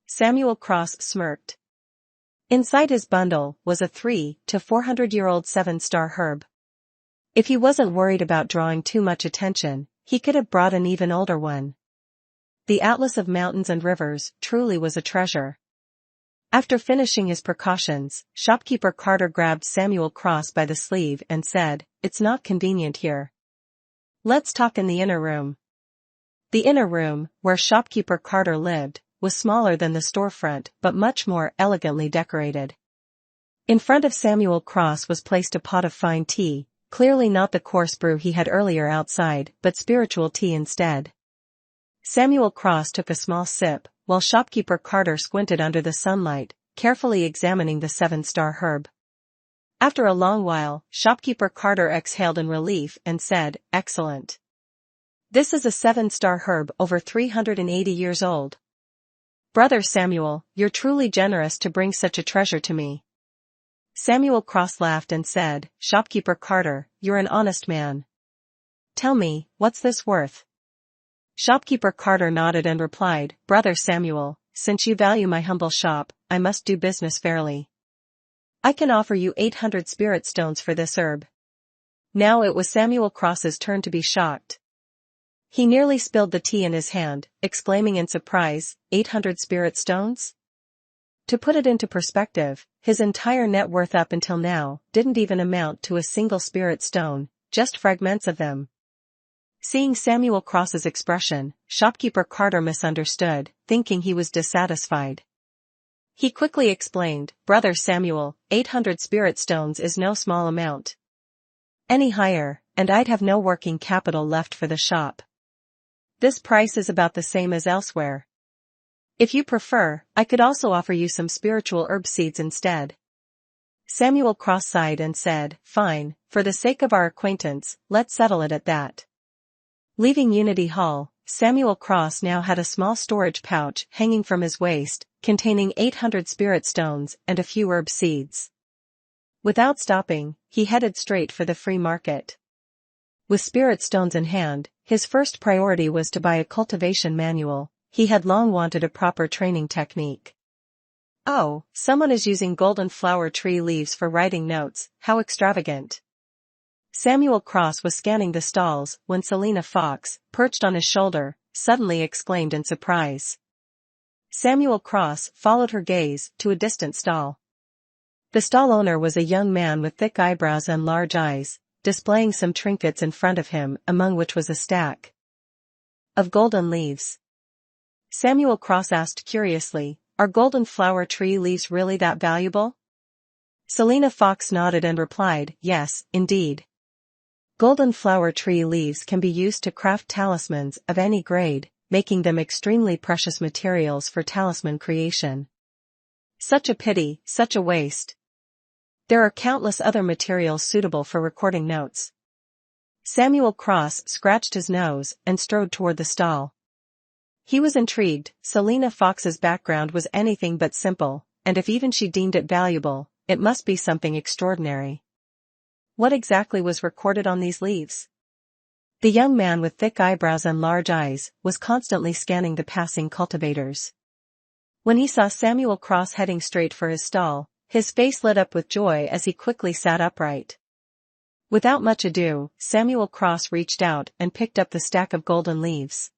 Samuel Cross smirked. Inside his bundle was a 300 to 400-year-old 7-star herb. If he wasn't worried about drawing too much attention, he could have brought an even older one. The Atlas of Mountains and Rivers truly was a treasure. After finishing his precautions, Shopkeeper Carter grabbed Samuel Cross by the sleeve and said, "It's not convenient here. Let's talk in the inner room." The inner room, where Shopkeeper Carter lived, was smaller than the storefront but much more elegantly decorated. In front of Samuel Cross was placed a pot of fine tea, clearly not the coarse brew he had earlier outside, but spiritual tea instead. Samuel Cross took a small sip, while Shopkeeper Carter squinted under the sunlight, carefully examining the 7-star herb. After a long while, Shopkeeper Carter exhaled in relief and said, "Excellent. This is a 7-star herb over 380 years old. Brother Samuel, you're truly generous to bring such a treasure to me." Samuel Cross laughed and said, "Shopkeeper Carter, you're an honest man. Tell me, what's this worth?" Shopkeeper Carter nodded and replied, "Brother Samuel, since you value my humble shop, I must do business fairly. I can offer you 800 spirit stones for this herb." Now it was Samuel Cross's turn to be shocked. He nearly spilled the tea in his hand, exclaiming in surprise, 800 spirit stones? To put it into perspective, his entire net worth up until now didn't even amount to a single spirit stone, just fragments of them. Seeing Samuel Cross's expression, Shopkeeper Carter misunderstood, thinking he was dissatisfied. He quickly explained, "Brother Samuel, 800 spirit stones is no small amount. Any higher, and I'd have no working capital left for the shop. This price is about the same as elsewhere. If you prefer, I could also offer you some spiritual herb seeds instead." Samuel Cross sighed and said, "Fine, for the sake of our acquaintance, let's settle it at that." Leaving Unity Hall, Samuel Cross now had a small storage pouch hanging from his waist, containing 800 spirit stones and a few herb seeds. Without stopping, he headed straight for the free market. With spirit stones in hand, his first priority was to buy a cultivation manual. He had long wanted a proper training technique. Oh, someone is using golden flower tree leaves for writing notes, how extravagant. Samuel Cross was scanning the stalls when Selena Fox, perched on his shoulder, suddenly exclaimed in surprise. Samuel Cross followed her gaze to a distant stall. The stall owner was a young man with thick eyebrows and large eyes, displaying some trinkets in front of him, among which was a stack of golden leaves. Samuel Cross asked curiously, "Are golden flower tree leaves really that valuable?" Selina Fox nodded and replied, "Yes, indeed. Golden flower tree leaves can be used to craft talismans of any grade, making them extremely precious materials for talisman creation. Such a pity, such a waste. There are countless other materials suitable for recording notes." Samuel Cross scratched his nose and strode toward the stall. He was intrigued. Selina Fox's background was anything but simple, and if even she deemed it valuable, it must be something extraordinary. What exactly was recorded on these leaves? The young man with thick eyebrows and large eyes was constantly scanning the passing cultivators. When he saw Samuel Cross heading straight for his stall, his face lit up with joy as he quickly sat upright. Without much ado, Samuel Cross reached out and picked up the stack of golden leaves.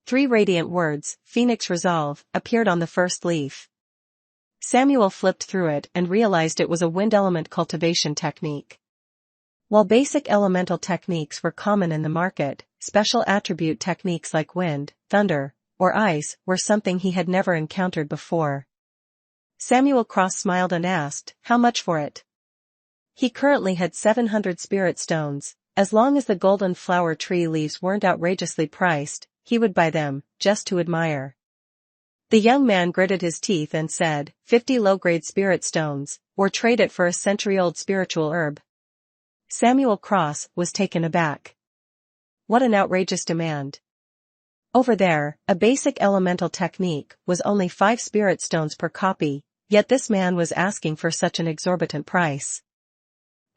3 radiant words, "Phoenix Resolve," appeared on the first leaf. Samuel flipped through it and realized it was a wind element cultivation technique. While basic elemental techniques were common in the market, special attribute techniques like wind, thunder, or ice were something he had never encountered before. Samuel Cross smiled and asked, "How much for it?" He currently had 700 spirit stones. As long as the golden flower tree leaves weren't outrageously priced, he would buy them, just to admire. The young man gritted his teeth and said, 50 low-grade spirit stones, or trade it for a century-old spiritual herb." Samuel Cross was taken aback. What an outrageous demand. Over there, a basic elemental technique was only 5 spirit stones per copy, yet this man was asking for such an exorbitant price.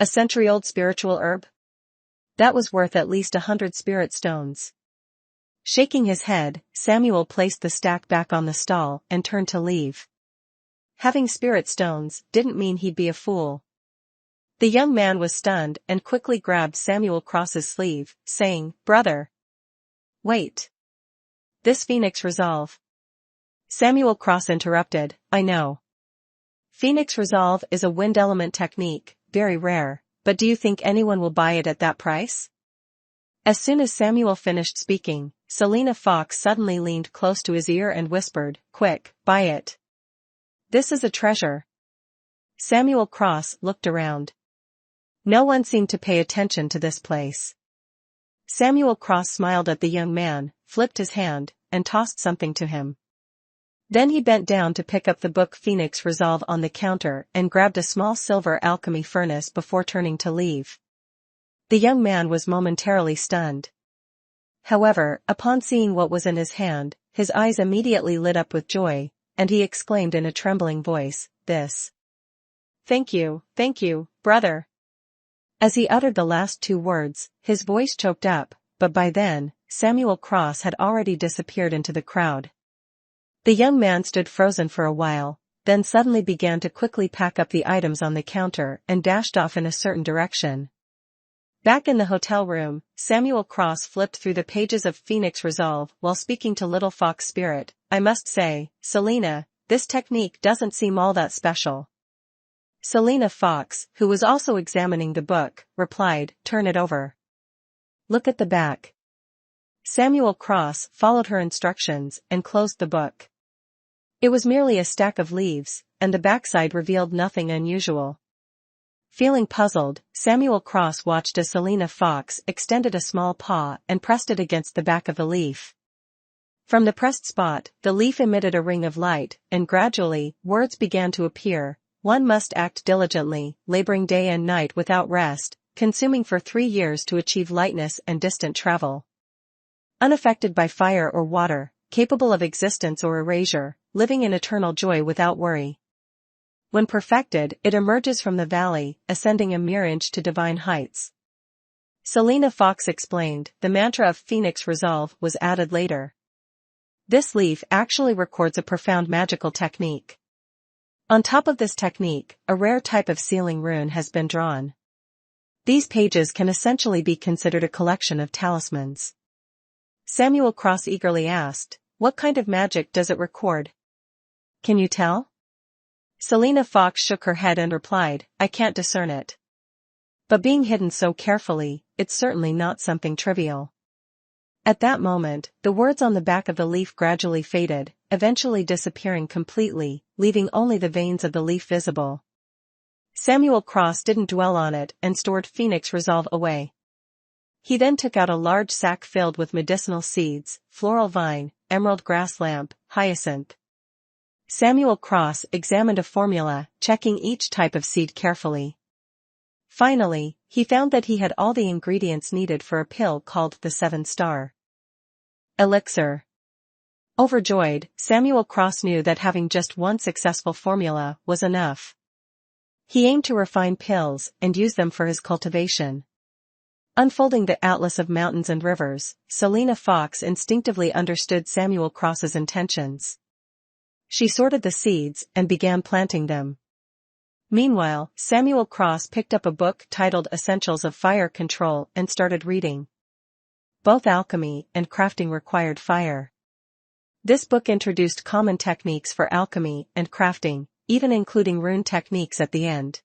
A century-old spiritual herb? That was worth at least 100 spirit stones. Shaking his head, Samuel placed the stack back on the stall and turned to leave. Having spirit stones didn't mean he'd be a fool. The young man was stunned and quickly grabbed Samuel Cross's sleeve, saying, "Brother. Wait. This Phoenix Resolve." Samuel Cross interrupted, "I know. Phoenix Resolve is a wind element technique, very rare, but do you think anyone will buy it at that price?" As soon as Samuel finished speaking, Selina Fox suddenly leaned close to his ear and whispered, "Quick, buy it. This is a treasure." Samuel Cross looked around. No one seemed to pay attention to this place. Samuel Cross smiled at the young man, flipped his hand, and tossed something to him. Then he bent down to pick up the book Phoenix Resolve on the counter and grabbed a small silver alchemy furnace before turning to leave. The young man was momentarily stunned. However, upon seeing what was in his hand, his eyes immediately lit up with joy, and he exclaimed in a trembling voice, "This. Thank you, brother." As he uttered the last 2 words, his voice choked up, but by then, Samuel Cross had already disappeared into the crowd. The young man stood frozen for a while, then suddenly began to quickly pack up the items on the counter and dashed off in a certain direction. Back in the hotel room, Samuel Cross flipped through the pages of Phoenix Resolve while speaking to Little Fox Spirit. "I must say, Selina, this technique doesn't seem all that special." Selina Fox, who was also examining the book, replied, "Turn it over. Look at the back." Samuel Cross followed her instructions and closed the book. It was merely a stack of leaves, and the backside revealed nothing unusual. Feeling puzzled, Samuel Cross watched as Selina Fox extended a small paw and pressed it against the back of the leaf. From the pressed spot, the leaf emitted a ring of light, and gradually, words began to appear. "One must act diligently, laboring day and night without rest, consuming for 3 years to achieve lightness and distant travel. Unaffected by fire or water, capable of existence or erasure, living in eternal joy without worry. When perfected, it emerges from the valley, ascending a mere inch to divine heights." Selina Fox explained, the mantra of Phoenix Resolve was added later. This leaf actually records a profound magical technique. On top of this technique, a rare type of sealing rune has been drawn. These pages can essentially be considered a collection of talismans. Samuel Cross eagerly asked, "What kind of magic does it record? Can you tell?" Selina Fox shook her head and replied, "I can't discern it. But being hidden so carefully, it's certainly not something trivial. At that moment, the words on the back of the leaf gradually faded, eventually disappearing completely, leaving only the veins of the leaf visible. Samuel Cross didn't dwell on it and stored Phoenix Resolve away. He then took out a large sack filled with medicinal seeds, floral vine, emerald grass lamp, hyacinth. Samuel Cross examined a formula, checking each type of seed carefully. Finally, he found that he had all the ingredients needed for a pill called the 7-star elixir. Overjoyed, Samuel Cross knew that having just one successful formula was enough. He aimed to refine pills and use them for his cultivation. Unfolding the atlas of mountains and rivers, Selena Fox instinctively understood Samuel Cross's intentions. She sorted the seeds and began planting them. Meanwhile, Samuel Cross picked up a book titled Essentials of Fire Control and started reading. Both alchemy and crafting required fire. This book introduced common techniques for alchemy and crafting, even including rune techniques at the end.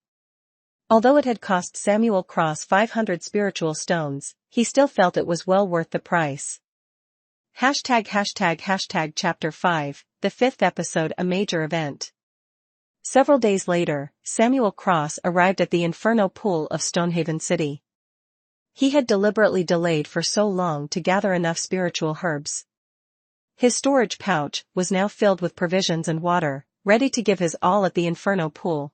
Although it had cost Samuel Cross 500 spiritual stones, he still felt it was well worth the price. #### Chapter 5, the 5th episode, a major event. Several days later, Samuel Cross arrived at the Inferno Pool of Stonehaven City. He had deliberately delayed for so long to gather enough spiritual herbs. His storage pouch was now filled with provisions and water, ready to give his all at the Inferno Pool.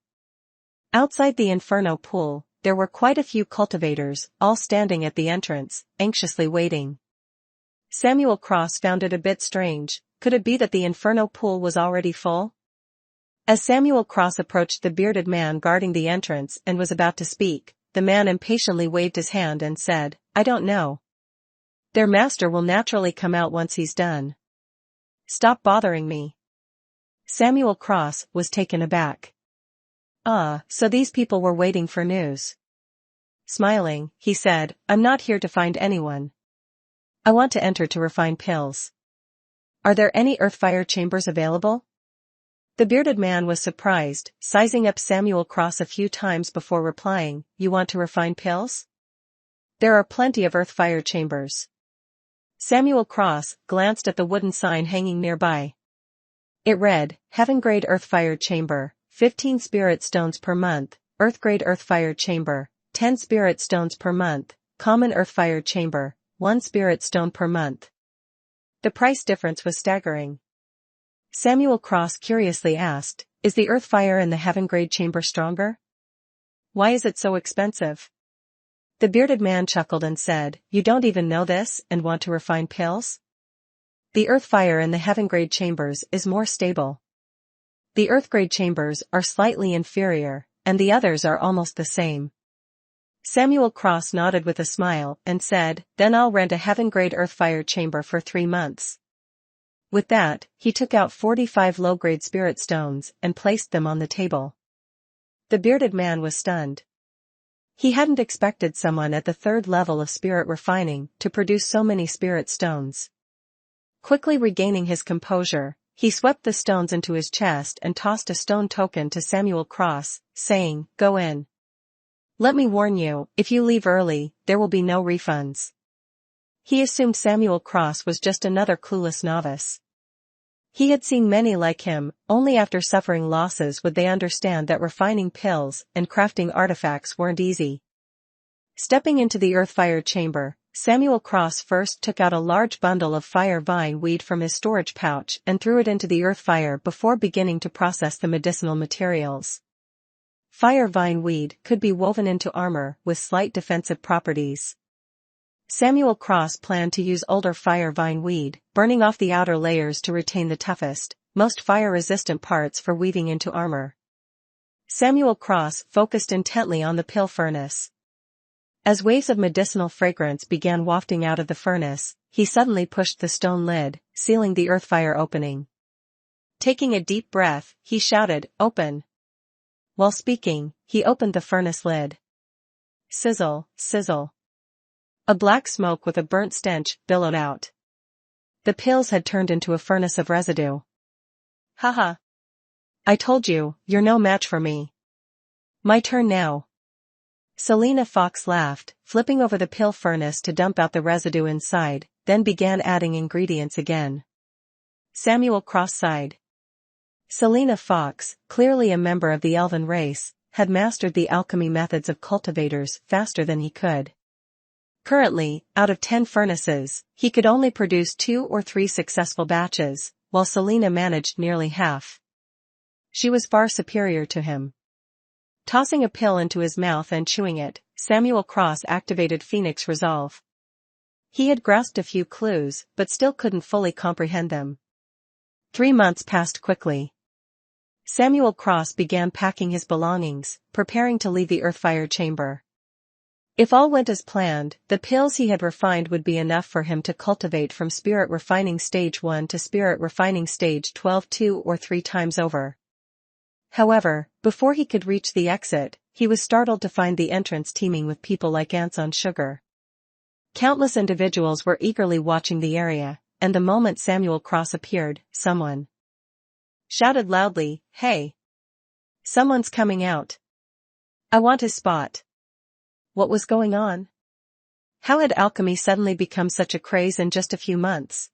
Outside the Inferno Pool, there were quite a few cultivators, all standing at the entrance, anxiously waiting. Samuel Cross found it a bit strange. Could it be that the Inferno Pool was already full? As Samuel Cross approached the bearded man guarding the entrance and was about to speak, the man impatiently waved his hand and said, "I don't know. Their master will naturally come out once he's done. Stop bothering me." Samuel Cross was taken aback. So these people were waiting for news. Smiling, he said, "I'm not here to find anyone. I want to enter to refine pills. Are there any earthfire chambers available?" The bearded man was surprised, sizing up Samuel Cross a few times before replying, "You want to refine pills? There are plenty of earthfire chambers." Samuel Cross glanced at the wooden sign hanging nearby. It read, "Heaven-grade earthfire chamber, 15 spirit stones per month, earth-grade earthfire chamber, 10 spirit stones per month, common earthfire chamber, 1 spirit stone per month." The price difference was staggering. Samuel Cross curiously asked, "Is the earthfire in the heaven-grade chamber stronger? Why is it so expensive?" The bearded man chuckled and said, "You don't even know this and want to refine pills? The earthfire in the heaven-grade chambers is more stable. The earth-grade chambers are slightly inferior, and the others are almost the same." Samuel Cross nodded with a smile and said, "Then I'll rent a heaven-grade earthfire chamber for 3 months. With that, he took out 45 low-grade spirit stones and placed them on the table. The bearded man was stunned. He hadn't expected someone at the 3rd level of spirit refining to produce so many spirit stones. Quickly regaining his composure, he swept the stones into his chest and tossed a stone token to Samuel Cross, saying, "Go in. Let me warn you, if you leave early, there will be no refunds." He assumed Samuel Cross was just another clueless novice. He had seen many like him. Only after suffering losses would they understand that refining pills and crafting artifacts weren't easy. Stepping into the earthfire chamber, Samuel Cross first took out a large bundle of fire vine weed from his storage pouch and threw it into the earthfire before beginning to process the medicinal materials. Fire vine weed could be woven into armor with slight defensive properties. Samuel Cross planned to use older fire vine weed, burning off the outer layers to retain the toughest, most fire-resistant parts for weaving into armor. Samuel Cross focused intently on the pill furnace. As waves of medicinal fragrance began wafting out of the furnace, he suddenly pushed the stone lid, sealing the earthfire opening. Taking a deep breath, he shouted, "Open!" While speaking, he opened the furnace lid. Sizzle, sizzle. A black smoke with a burnt stench billowed out. The pills had turned into a furnace of residue. "Haha! I told you, you're no match for me. My turn now." Selena Fox laughed, flipping over the pill furnace to dump out the residue inside, then began adding ingredients again. Samuel Cross sighed. Selena Fox, clearly a member of the elven race, had mastered the alchemy methods of cultivators faster than he could. Currently, out of 10 furnaces, he could only produce 2 or 3 successful batches, while Selena managed nearly half. She was far superior to him. Tossing a pill into his mouth and chewing it, Samuel Cross activated Phoenix Resolve. He had grasped a few clues, but still couldn't fully comprehend them. 3 months passed quickly. Samuel Cross began packing his belongings, preparing to leave the Earthfire chamber. If all went as planned, the pills he had refined would be enough for him to cultivate from Spirit Refining Stage 1 to Spirit Refining Stage 12 2 or 3 times over. However, before he could reach the exit, he was startled to find the entrance teeming with people like ants on sugar. Countless individuals were eagerly watching the area, and the moment Samuel Cross appeared, someone shouted loudly, "Hey! Someone's coming out. I want his spot." What was going on? How had alchemy suddenly become such a craze in just a few months?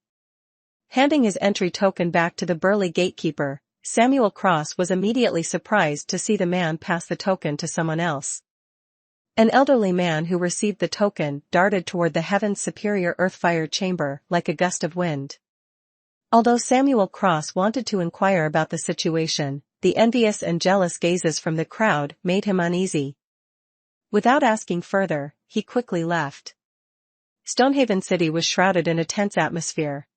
Handing his entry token back to the burly gatekeeper, Samuel Cross was immediately surprised to see the man pass the token to someone else. An elderly man who received the token darted toward the Heaven's Superior Earthfire chamber like a gust of wind. Although Samuel Cross wanted to inquire about the situation, the envious and jealous gazes from the crowd made him uneasy. Without asking further, he quickly left. Stonehaven City was shrouded in a tense atmosphere.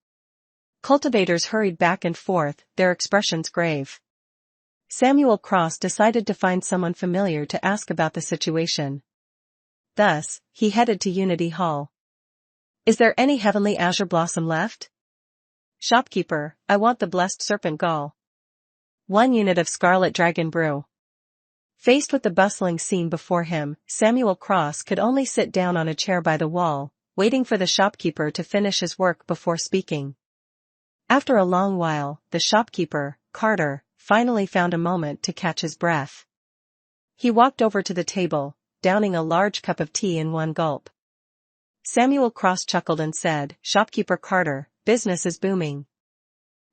Cultivators hurried back and forth, their expressions grave. Samuel Cross decided to find someone familiar to ask about the situation. Thus, he headed to Unity Hall. "Is there any heavenly azure blossom left?" "Shopkeeper, I want the blessed serpent gall. 1 unit of scarlet dragon brew." Faced with the bustling scene before him, Samuel Cross could only sit down on a chair by the wall, waiting for the shopkeeper to finish his work before speaking. After a long while, the shopkeeper, Carter, finally found a moment to catch his breath. He walked over to the table, downing a large cup of tea in one gulp. Samuel Cross chuckled and said, "Shopkeeper Carter, business is booming."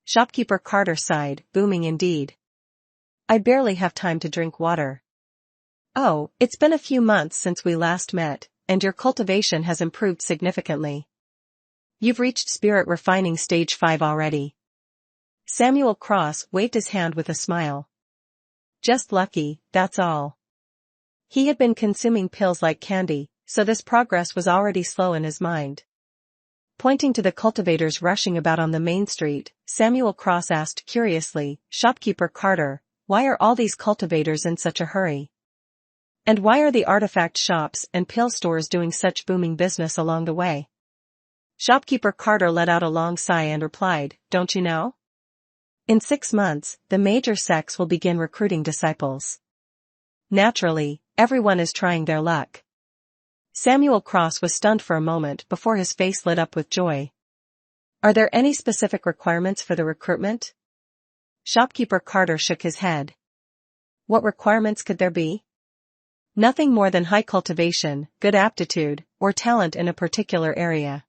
Shopkeeper Carter sighed, "Booming indeed. I barely have time to drink water." "Oh, it's been a few months since we last met, and your cultivation has improved significantly. You've reached Spirit Refining Stage 5 already." Samuel Cross waved his hand with a smile. "Just lucky, that's all." He had been consuming pills like candy, so this progress was already slow in his mind. Pointing to the cultivators rushing about on the main street, Samuel Cross asked curiously, "Shopkeeper Carter, why are all these cultivators in such a hurry? And why are the artifact shops and pill stores doing such booming business along the way?" Shopkeeper Carter let out a long sigh and replied, "Don't you know? In 6 months, the major sects will begin recruiting disciples. Naturally, everyone is trying their luck." Samuel Cross was stunned for a moment before his face lit up with joy. "Are there any specific requirements for the recruitment?" Shopkeeper Carter shook his head. "What requirements could there be?" "Nothing more than high cultivation, good aptitude, or talent in a particular area.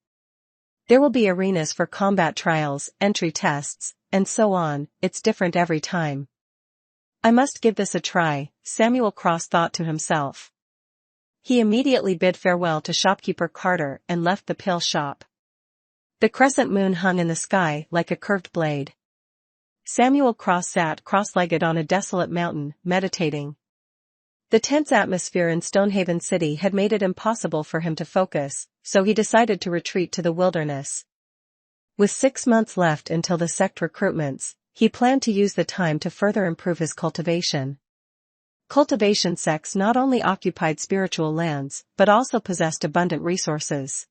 There will be arenas for combat trials, entry tests, and so on. It's different every time." "I must give this a try," Samuel Cross thought to himself. He immediately bid farewell to Shopkeeper Carter and left the pill shop. The crescent moon hung in the sky like a curved blade. Samuel Cross sat cross-legged on a desolate mountain, meditating. The tense atmosphere in Stonehaven City had made it impossible for him to focus, so he decided to retreat to the wilderness. With 6 months left until the sect recruitments, he planned to use the time to further improve his cultivation. Cultivation sects not only occupied spiritual lands, but also possessed abundant resources.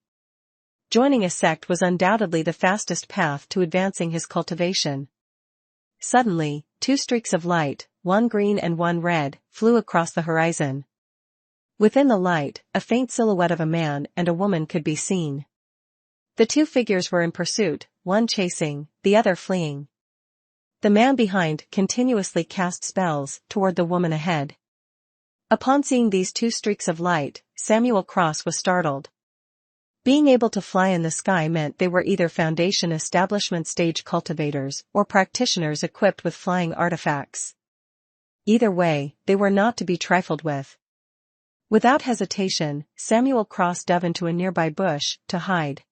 Joining a sect was undoubtedly the fastest path to advancing his cultivation. Suddenly, 2 streaks of light, one green and one red, flew across the horizon. Within the light, a faint silhouette of a man and a woman could be seen. The 2 figures were in pursuit, one chasing, the other fleeing. The man behind continuously cast spells toward the woman ahead. Upon seeing these two streaks of light, Samuel Cross was startled. Being able to fly in the sky meant they were either Foundation establishment stage cultivators or practitioners equipped with flying artifacts. Either way, they were not to be trifled with. Without hesitation, Samuel Cross dove into a nearby bush to hide.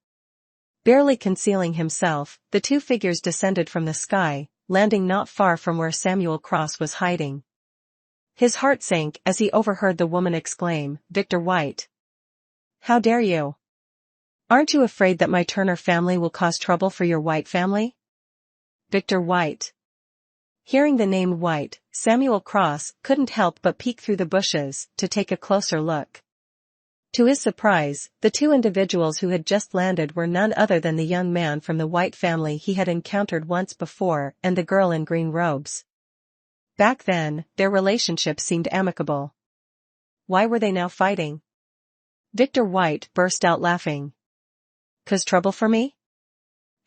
Barely concealing himself, the two figures descended from the sky, landing not far from where Samuel Cross was hiding. His heart sank as he overheard the woman exclaim, "Victor White! How dare you? Aren't you afraid that my Turner family will cause trouble for your White family?" Victor White. Hearing the name White, Samuel Cross couldn't help but peek through the bushes to take a closer look. To his surprise, the two individuals who had just landed were none other than the young man from the White family he had encountered once before and the girl in green robes. Back then, their relationship seemed amicable. Why were they now fighting? Victor White burst out laughing. "'Cause trouble for me?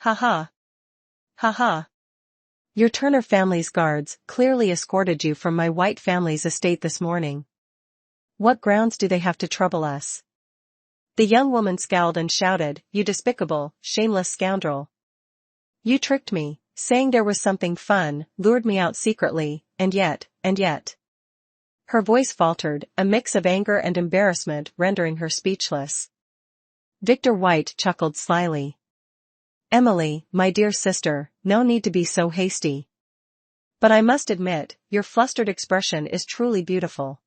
Ha ha. Ha ha. Your Turner family's guards clearly escorted you from my White family's estate this morning. What grounds do they have to trouble us?" The young woman scowled and shouted, "You despicable, shameless scoundrel. You tricked me, saying there was something fun, lured me out secretly, and yet. Her voice faltered, a mix of anger and embarrassment rendering her speechless. Victor White chuckled slyly. "Emily, my dear sister, no need to be so hasty. But I must admit, your flustered expression is truly beautiful.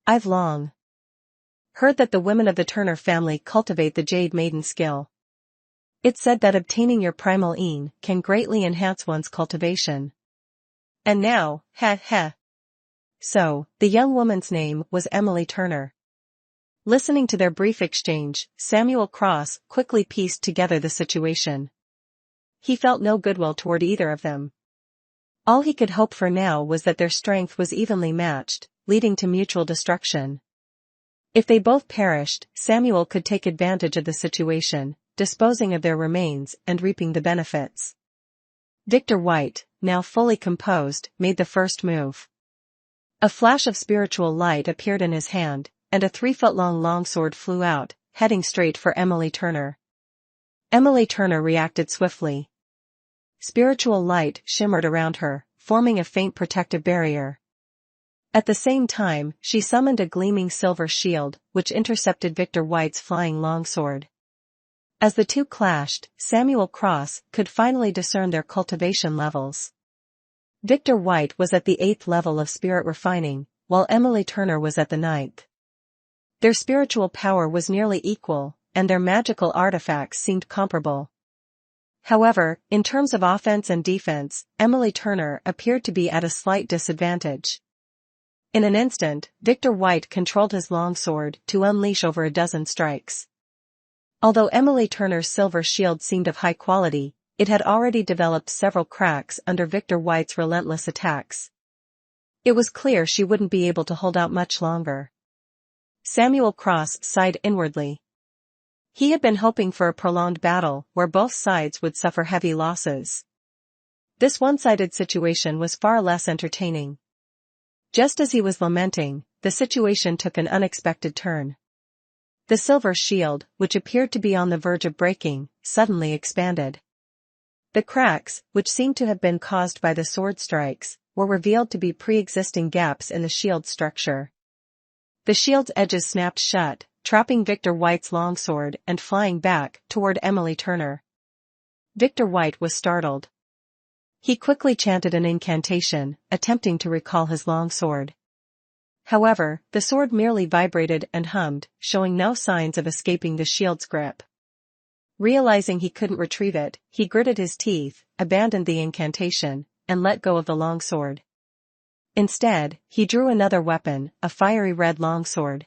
I've long heard that the women of the Turner family cultivate the jade maiden skill. It's said that obtaining your primal een can greatly enhance one's cultivation. And now, heh. So, the young woman's name was Emily Turner." Listening to their brief exchange, Samuel Cross quickly pieced together the situation. He felt no goodwill toward either of them. All he could hope for now was that their strength was evenly matched, leading to mutual destruction. If they both perished, Samuel could take advantage of the situation, disposing of their remains and reaping the benefits. Victor White, now fully composed, made the first move. A flash of spiritual light appeared in his hand, and a 3-foot-long longsword flew out, heading straight for Emily Turner. Emily Turner reacted swiftly. Spiritual light shimmered around her, forming a faint protective barrier. At the same time, she summoned a gleaming silver shield, which intercepted Victor White's flying longsword. As the two clashed, Samuel Cross could finally discern their cultivation levels. Victor White was at the 8th level of spirit refining, while Emily Turner was at the 9th. Their spiritual power was nearly equal, and their magical artifacts seemed comparable. However, in terms of offense and defense, Emily Turner appeared to be at a slight disadvantage. In an instant, Victor White controlled his longsword to unleash over a dozen strikes. Although Emily Turner's silver shield seemed of high quality, it had already developed several cracks under Victor White's relentless attacks. It was clear she wouldn't be able to hold out much longer. Samuel Cross sighed inwardly. He had been hoping for a prolonged battle where both sides would suffer heavy losses. This one-sided situation was far less entertaining. Just as he was lamenting, the situation took an unexpected turn. The silver shield, which appeared to be on the verge of breaking, suddenly expanded. The cracks, which seemed to have been caused by the sword strikes, were revealed to be pre-existing gaps in the shield structure. The shield's edges snapped shut, trapping Victor White's longsword and flying back toward Emily Turner. Victor White was startled. He quickly chanted an incantation, attempting to recall his longsword. However, the sword merely vibrated and hummed, showing no signs of escaping the shield's grip. Realizing he couldn't retrieve it, he gritted his teeth, abandoned the incantation, and let go of the longsword. Instead, he drew another weapon, a fiery red longsword.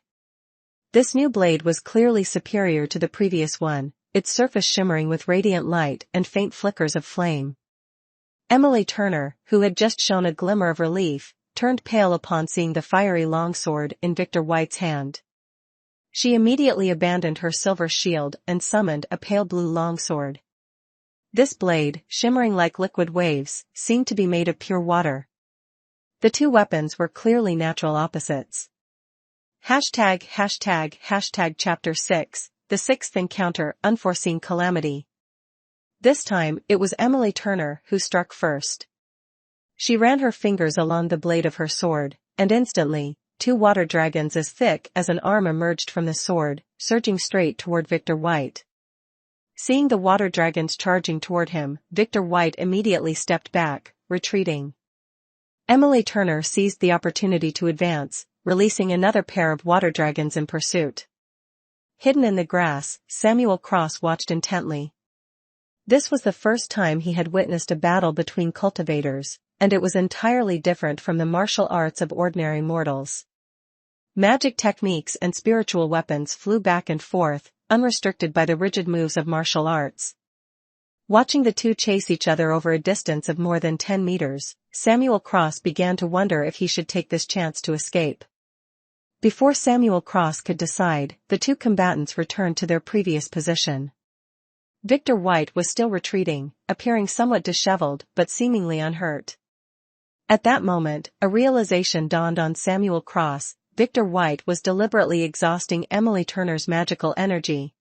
This new blade was clearly superior to the previous one, its surface shimmering with radiant light and faint flickers of flame. Emily Turner, who had just shown a glimmer of relief, turned pale upon seeing the fiery longsword in Victor White's hand. She immediately abandoned her silver shield and summoned a pale blue longsword. This blade, shimmering like liquid waves, seemed to be made of pure water. The two weapons were clearly natural opposites. Chapter 6, The Sixth Encounter, Unforeseen Calamity. This time, it was Emily Turner who struck first. She ran her fingers along the blade of her sword, and instantly, two water dragons as thick as an arm emerged from the sword, surging straight toward Victor White. Seeing the water dragons charging toward him, Victor White immediately stepped back, retreating. Emily Turner seized the opportunity to advance, releasing another pair of water dragons in pursuit. Hidden in the grass, Samuel Cross watched intently. This was the first time he had witnessed a battle between cultivators, and it was entirely different from the martial arts of ordinary mortals. Magic techniques and spiritual weapons flew back and forth, unrestricted by the rigid moves of martial arts. Watching the two chase each other over a distance of more than 10 meters, Samuel Cross began to wonder if he should take this chance to escape. Before Samuel Cross could decide, the two combatants returned to their previous position. Victor White was still retreating, appearing somewhat disheveled but seemingly unhurt. At that moment, a realization dawned on Samuel Cross: Victor White was deliberately exhausting Emily Turner's magical energy.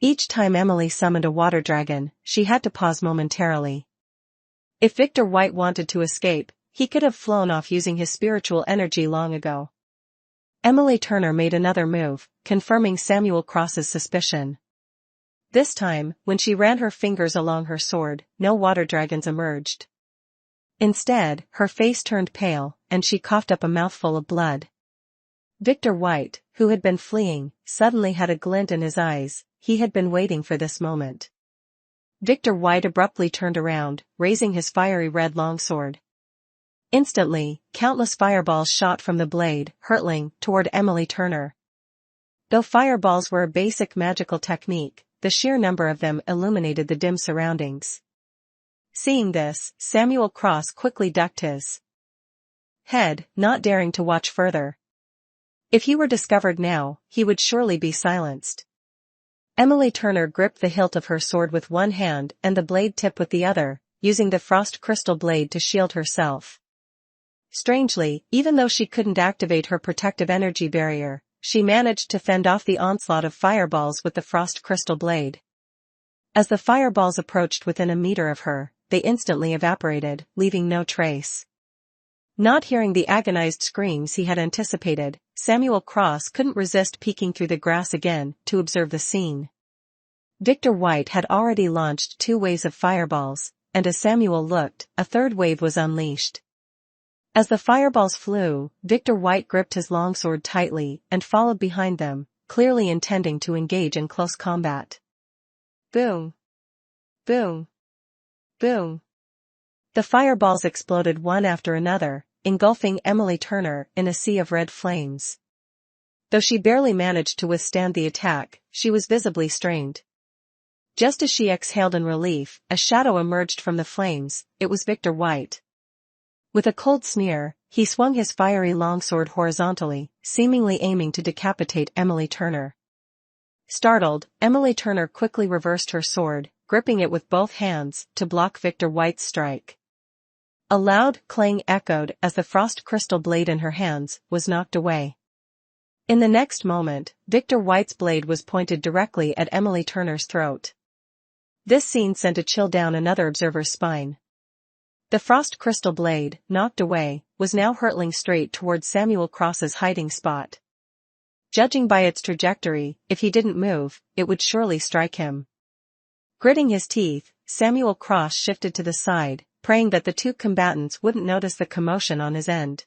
Each time Emily summoned a water dragon, she had to pause momentarily. If Victor White wanted to escape, he could have flown off using his spiritual energy long ago. Emily Turner made another move, confirming Samuel Cross's suspicion. This time, when she ran her fingers along her sword, no water dragons emerged. Instead, her face turned pale, and she coughed up a mouthful of blood. Victor White, who had been fleeing, suddenly had a glint in his eyes. He had been waiting for this moment. Victor White abruptly turned around, raising his fiery red longsword. Instantly, countless fireballs shot from the blade, hurtling toward Emily Turner. Though fireballs were a basic magical technique, the sheer number of them illuminated the dim surroundings. Seeing this, Samuel Cross quickly ducked his head, not daring to watch further. If he were discovered now, he would surely be silenced. Emily Turner gripped the hilt of her sword with one hand and the blade tip with the other, using the frost crystal blade to shield herself. Strangely, even though she couldn't activate her protective energy barrier, she managed to fend off the onslaught of fireballs with the frost crystal blade. As the fireballs approached within a meter of her, they instantly evaporated, leaving no trace. Not hearing the agonized screams he had anticipated, Samuel Cross couldn't resist peeking through the grass again to observe the scene. Victor White had already launched 2 waves of fireballs, and as Samuel looked, a third wave was unleashed. As the fireballs flew, Victor White gripped his longsword tightly and followed behind them, clearly intending to engage in close combat. Boom! Boom! Boom! The fireballs exploded one after another, engulfing Emily Turner in a sea of red flames. Though she barely managed to withstand the attack, she was visibly strained. Just as she exhaled in relief, a shadow emerged from the flames. It was Victor White. With a cold sneer, he swung his fiery longsword horizontally, seemingly aiming to decapitate Emily Turner. Startled, Emily Turner quickly reversed her sword, gripping it with both hands to block Victor White's strike. A loud clang echoed as the frost crystal blade in her hands was knocked away. In the next moment, Victor White's blade was pointed directly at Emily Turner's throat. This scene sent a chill down another observer's spine. The frost crystal blade, knocked away, was now hurtling straight towards Samuel Cross's hiding spot. Judging by its trajectory, if he didn't move, it would surely strike him. Gritting his teeth, Samuel Cross shifted to the side, praying that the two combatants wouldn't notice the commotion on his end.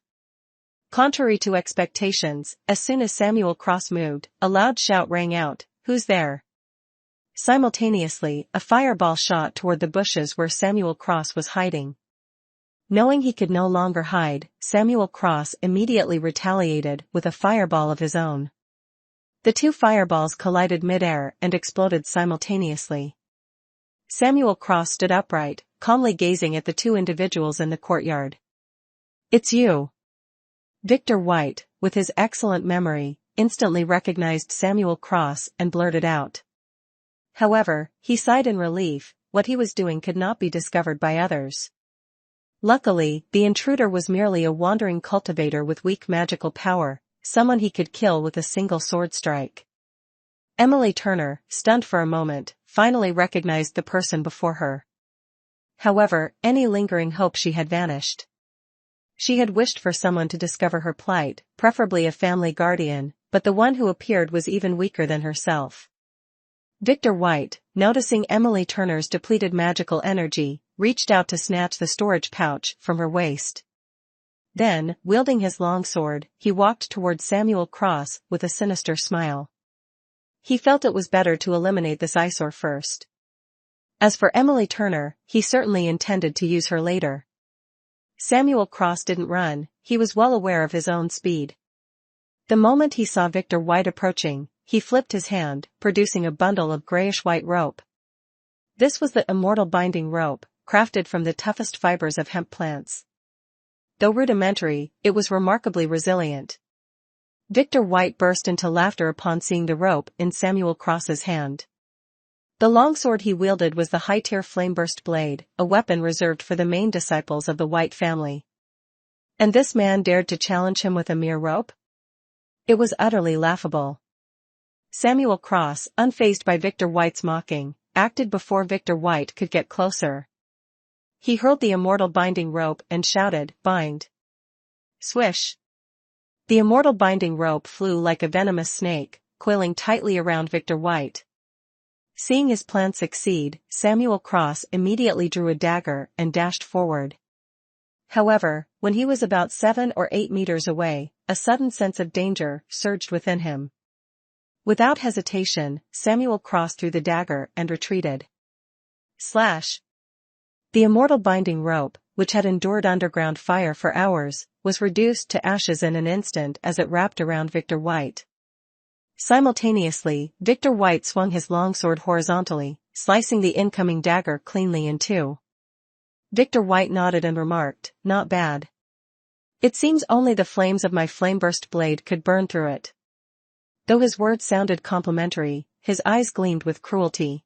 Contrary to expectations, as soon as Samuel Cross moved, a loud shout rang out, "Who's there?" Simultaneously, a fireball shot toward the bushes where Samuel Cross was hiding. Knowing he could no longer hide, Samuel Cross immediately retaliated with a fireball of his own. The 2 fireballs collided mid-air and exploded simultaneously. Samuel Cross stood upright, calmly gazing at the 2 individuals in the courtyard. "It's you." Victor White, with his excellent memory, instantly recognized Samuel Cross and blurted out. However, he sighed in relief. What he was doing could not be discovered by others. Luckily, the intruder was merely a wandering cultivator with weak magical power, someone he could kill with a single sword strike. Emily Turner, stunned for a moment, finally recognized the person before her. However, any lingering hope she had vanished. She had wished for someone to discover her plight, preferably a family guardian, but the one who appeared was even weaker than herself. Victor White, noticing Emily Turner's depleted magical energy, reached out to snatch the storage pouch from her waist. Then, wielding his longsword, he walked toward Samuel Cross with a sinister smile. He felt it was better to eliminate this eyesore first. As for Emily Turner, he certainly intended to use her later. Samuel Cross didn't run, he was well aware of his own speed. The moment he saw Victor White approaching, he flipped his hand, producing a bundle of grayish-white rope. This was the immortal binding rope, crafted from the toughest fibers of hemp plants. Though rudimentary, it was remarkably resilient. Victor White burst into laughter upon seeing the rope in Samuel Cross's hand. The longsword he wielded was the high-tier flameburst blade, a weapon reserved for the main disciples of the White family. And this man dared to challenge him with a mere rope? It was utterly laughable. Samuel Cross, unfazed by Victor White's mocking, acted before Victor White could get closer. He hurled the immortal binding rope and shouted, "Bind!" Swish! The immortal binding rope flew like a venomous snake, coiling tightly around Victor White. Seeing his plan succeed, Samuel Cross immediately drew a dagger and dashed forward. However, when he was about 7 or 8 meters away, a sudden sense of danger surged within him. Without hesitation, Samuel Cross threw the dagger and retreated. Slash! The immortal binding rope, which had endured underground fire for hours, was reduced to ashes in an instant as it wrapped around Victor White. Simultaneously, Victor White swung his longsword horizontally, slicing the incoming dagger cleanly in two. Victor White nodded and remarked, "Not bad. It seems only the flames of my flameburst blade could burn through it." Though his words sounded complimentary, his eyes gleamed with cruelty.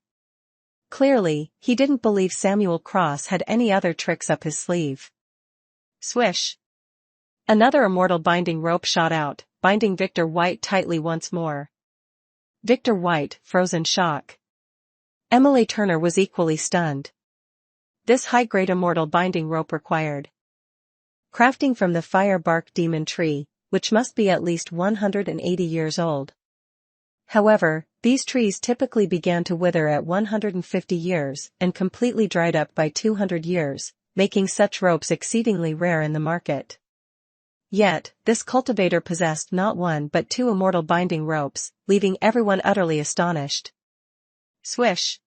Clearly, he didn't believe Samuel Cross had any other tricks up his sleeve. Swish! Another immortal binding rope shot out, binding Victor White tightly once more. Victor White froze in shock. Emily Turner was equally stunned. This high-grade immortal binding rope required crafting from the fire-bark demon tree, which must be at least 180 years old. However, these trees typically began to wither at 150 years and completely dried up by 200 years, making such ropes exceedingly rare in the market. Yet, this cultivator possessed not one but 2 immortal binding ropes, leaving everyone utterly astonished. Swish!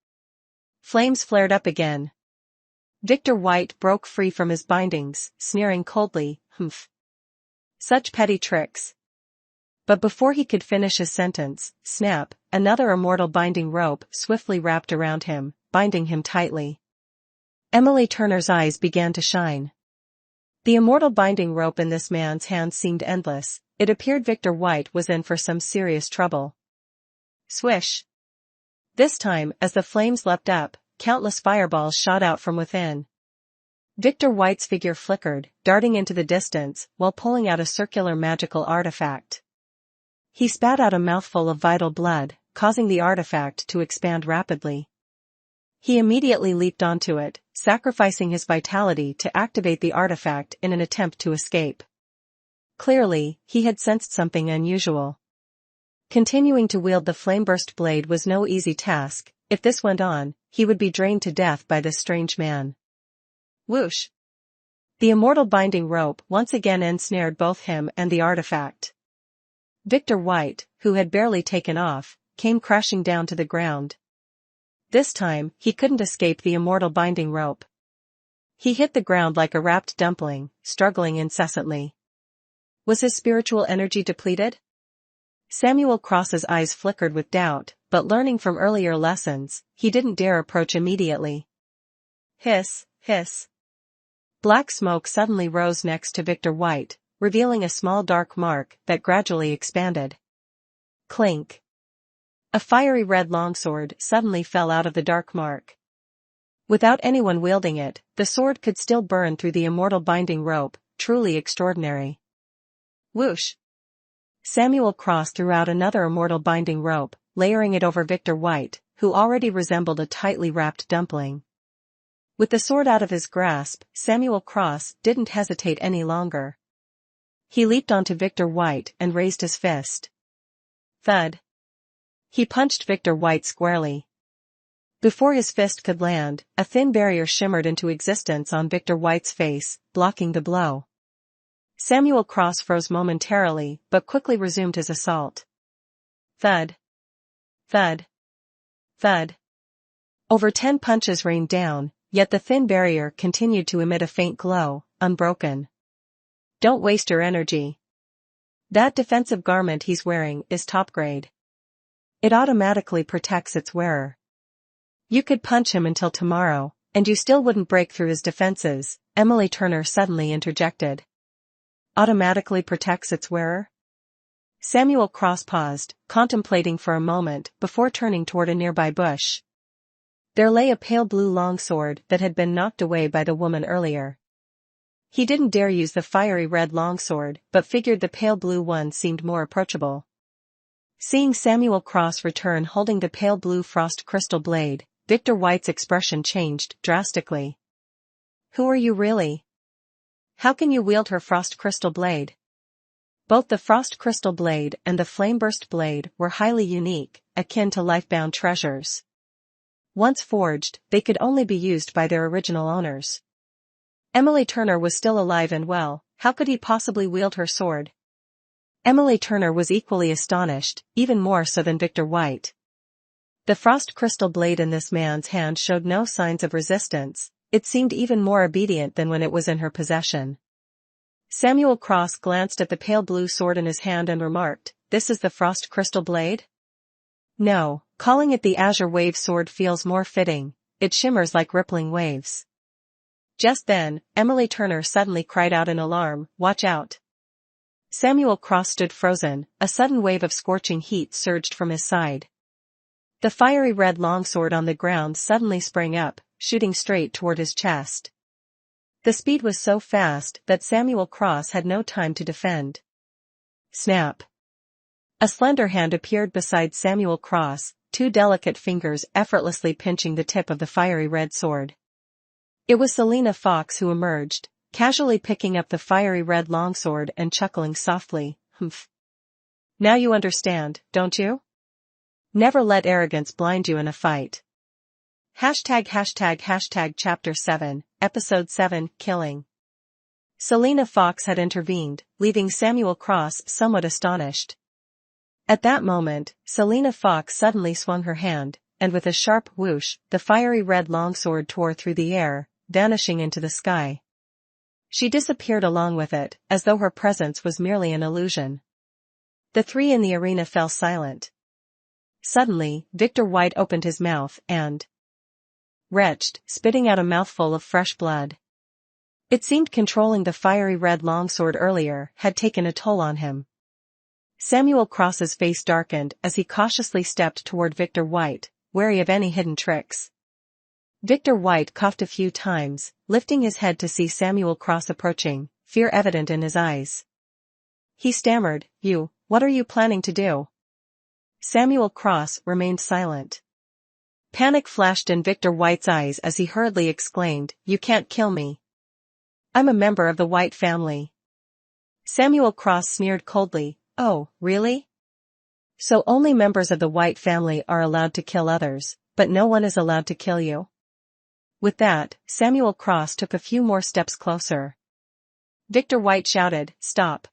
Flames flared up again. Victor White broke free from his bindings, sneering coldly, "Humph. Such petty tricks." But before he could finish his sentence, snap, another immortal binding rope swiftly wrapped around him, binding him tightly. Emily Turner's eyes began to shine. The immortal binding rope in this man's hands seemed endless. It appeared Victor White was in for some serious trouble. Swish! This time, as the flames leapt up, countless fireballs shot out from within. Victor White's figure flickered, darting into the distance, while pulling out a circular magical artifact. He spat out a mouthful of vital blood, causing the artifact to expand rapidly. He immediately leaped onto it, sacrificing his vitality to activate the artifact in an attempt to escape. Clearly, he had sensed something unusual. Continuing to wield the flameburst blade was no easy task. If this went on, he would be drained to death by this strange man. Whoosh! The immortal binding rope once again ensnared both him and the artifact. Victor White, who had barely taken off, came crashing down to the ground. This time, he couldn't escape the immortal binding rope. He hit the ground like a wrapped dumpling, struggling incessantly. Was his spiritual energy depleted? Samuel Cross's eyes flickered with doubt, but learning from earlier lessons, he didn't dare approach immediately. Hiss, hiss. Black smoke suddenly rose next to Victor White, revealing a small dark mark that gradually expanded. Clink. A fiery red longsword suddenly fell out of the dark mark. Without anyone wielding it, the sword could still burn through the immortal binding rope, truly extraordinary. Whoosh! Samuel Cross threw out another immortal binding rope, layering it over Victor White, who already resembled a tightly wrapped dumpling. With the sword out of his grasp, Samuel Cross didn't hesitate any longer. He leaped onto Victor White and raised his fist. Thud. He punched Victor White squarely. Before his fist could land, a thin barrier shimmered into existence on Victor White's face, blocking the blow. Samuel Cross froze momentarily, but quickly resumed his assault. Thud. Thud. Thud. Over 10 punches rained down, yet the thin barrier continued to emit a faint glow, unbroken. Don't waste your energy. That defensive garment he's wearing is top grade. It automatically protects its wearer. You could punch him until tomorrow, and you still wouldn't break through his defenses, Emily Turner suddenly interjected. Automatically protects its wearer? Samuel Cross paused, contemplating for a moment before turning toward a nearby bush. There lay a pale blue longsword that had been knocked away by the woman earlier. He didn't dare use the fiery red longsword, but figured the pale blue one seemed more approachable. Seeing Samuel Cross return holding the pale blue frost crystal blade, Victor White's expression changed drastically. Who are you really? How can you wield her frost crystal blade? Both the frost crystal blade and the flameburst blade were highly unique, akin to life-bound treasures. Once forged, they could only be used by their original owners. Emily Turner was still alive and well, how could he possibly wield her sword? Emily Turner was equally astonished, even more so than Victor White. The frost crystal blade in this man's hand showed no signs of resistance, it seemed even more obedient than when it was in her possession. Samuel Cross glanced at the pale blue sword in his hand and remarked, "This is the frost crystal blade?" "No, calling it the azure wave sword feels more fitting, it shimmers like rippling waves." Just then, Emily Turner suddenly cried out in alarm, "Watch out!" Samuel Cross stood frozen, a sudden wave of scorching heat surged from his side. The fiery red longsword on the ground suddenly sprang up, shooting straight toward his chest. The speed was so fast that Samuel Cross had no time to defend. Snap! A slender hand appeared beside Samuel Cross, 2 delicate fingers effortlessly pinching the tip of the fiery red sword. It was Selena Fox who emerged, casually picking up the fiery red longsword and chuckling softly, "Humph. Now you understand, don't you? Never let arrogance blind you in a fight." Chapter 7, Episode 7, Killing. Selena Fox had intervened, leaving Samuel Cross somewhat astonished. At that moment, Selena Fox suddenly swung her hand, and with a sharp whoosh, the fiery red longsword tore through the air, vanishing into the sky. She disappeared along with it, as though her presence was merely an illusion. The 3 in the arena fell silent. Suddenly, Victor White opened his mouth and retched, spitting out a mouthful of fresh blood. It seemed controlling the fiery red longsword earlier had taken a toll on him. Samuel Cross's face darkened as he cautiously stepped toward Victor White, wary of any hidden tricks. Victor White coughed a few times, lifting his head to see Samuel Cross approaching, fear evident in his eyes. He stammered, what are you planning to do?" Samuel Cross remained silent. Panic flashed in Victor White's eyes as he hurriedly exclaimed, "You can't kill me. I'm a member of the White family." Samuel Cross sneered coldly, "Oh, really? So only members of the White family are allowed to kill others, but no one is allowed to kill you?" With that, Samuel Cross took a few more steps closer. Victor White shouted, "Stop.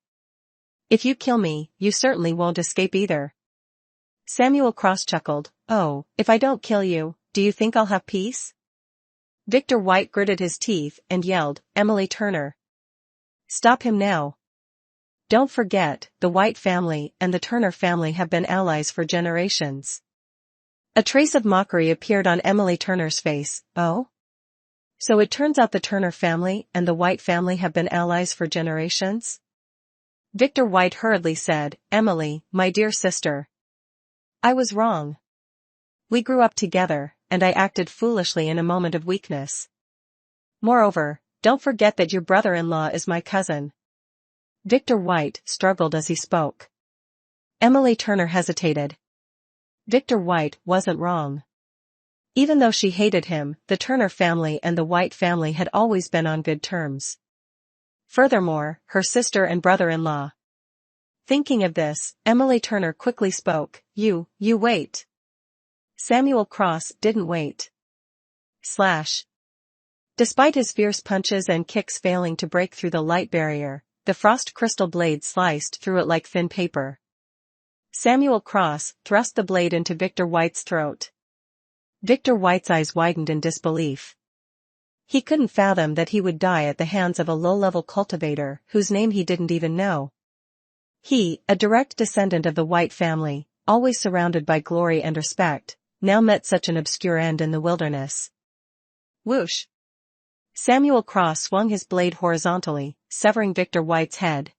If you kill me, you certainly won't escape either." Samuel Cross chuckled, "Oh, if I don't kill you, do you think I'll have peace?" Victor White gritted his teeth and yelled, "Emily Turner. Stop him now. Don't forget, the White family and the Turner family have been allies for generations." A trace of mockery appeared on Emily Turner's face. "Oh? So it turns out the Turner family and the White family have been allies for generations?" Victor White hurriedly said, "Emily, my dear sister. I was wrong. We grew up together, and I acted foolishly in a moment of weakness. Moreover, don't forget that your brother-in-law is my cousin." Victor White struggled as he spoke. Emily Turner hesitated. Victor White wasn't wrong. Even though she hated him, the Turner family and the White family had always been on good terms. Furthermore, her sister and brother-in-law. Thinking of this, Emily Turner quickly spoke, You wait. Samuel Cross didn't wait. Despite his fierce punches and kicks failing to break through the light barrier, the frost crystal blade sliced through it like thin paper. Samuel Cross thrust the blade into Victor White's throat. Victor White's eyes widened in disbelief. He couldn't fathom that he would die at the hands of a low-level cultivator whose name he didn't even know. He, a direct descendant of the White family, always surrounded by glory and respect, now met such an obscure end in the wilderness. Whoosh! Samuel Cross swung his blade horizontally, severing Victor White's head.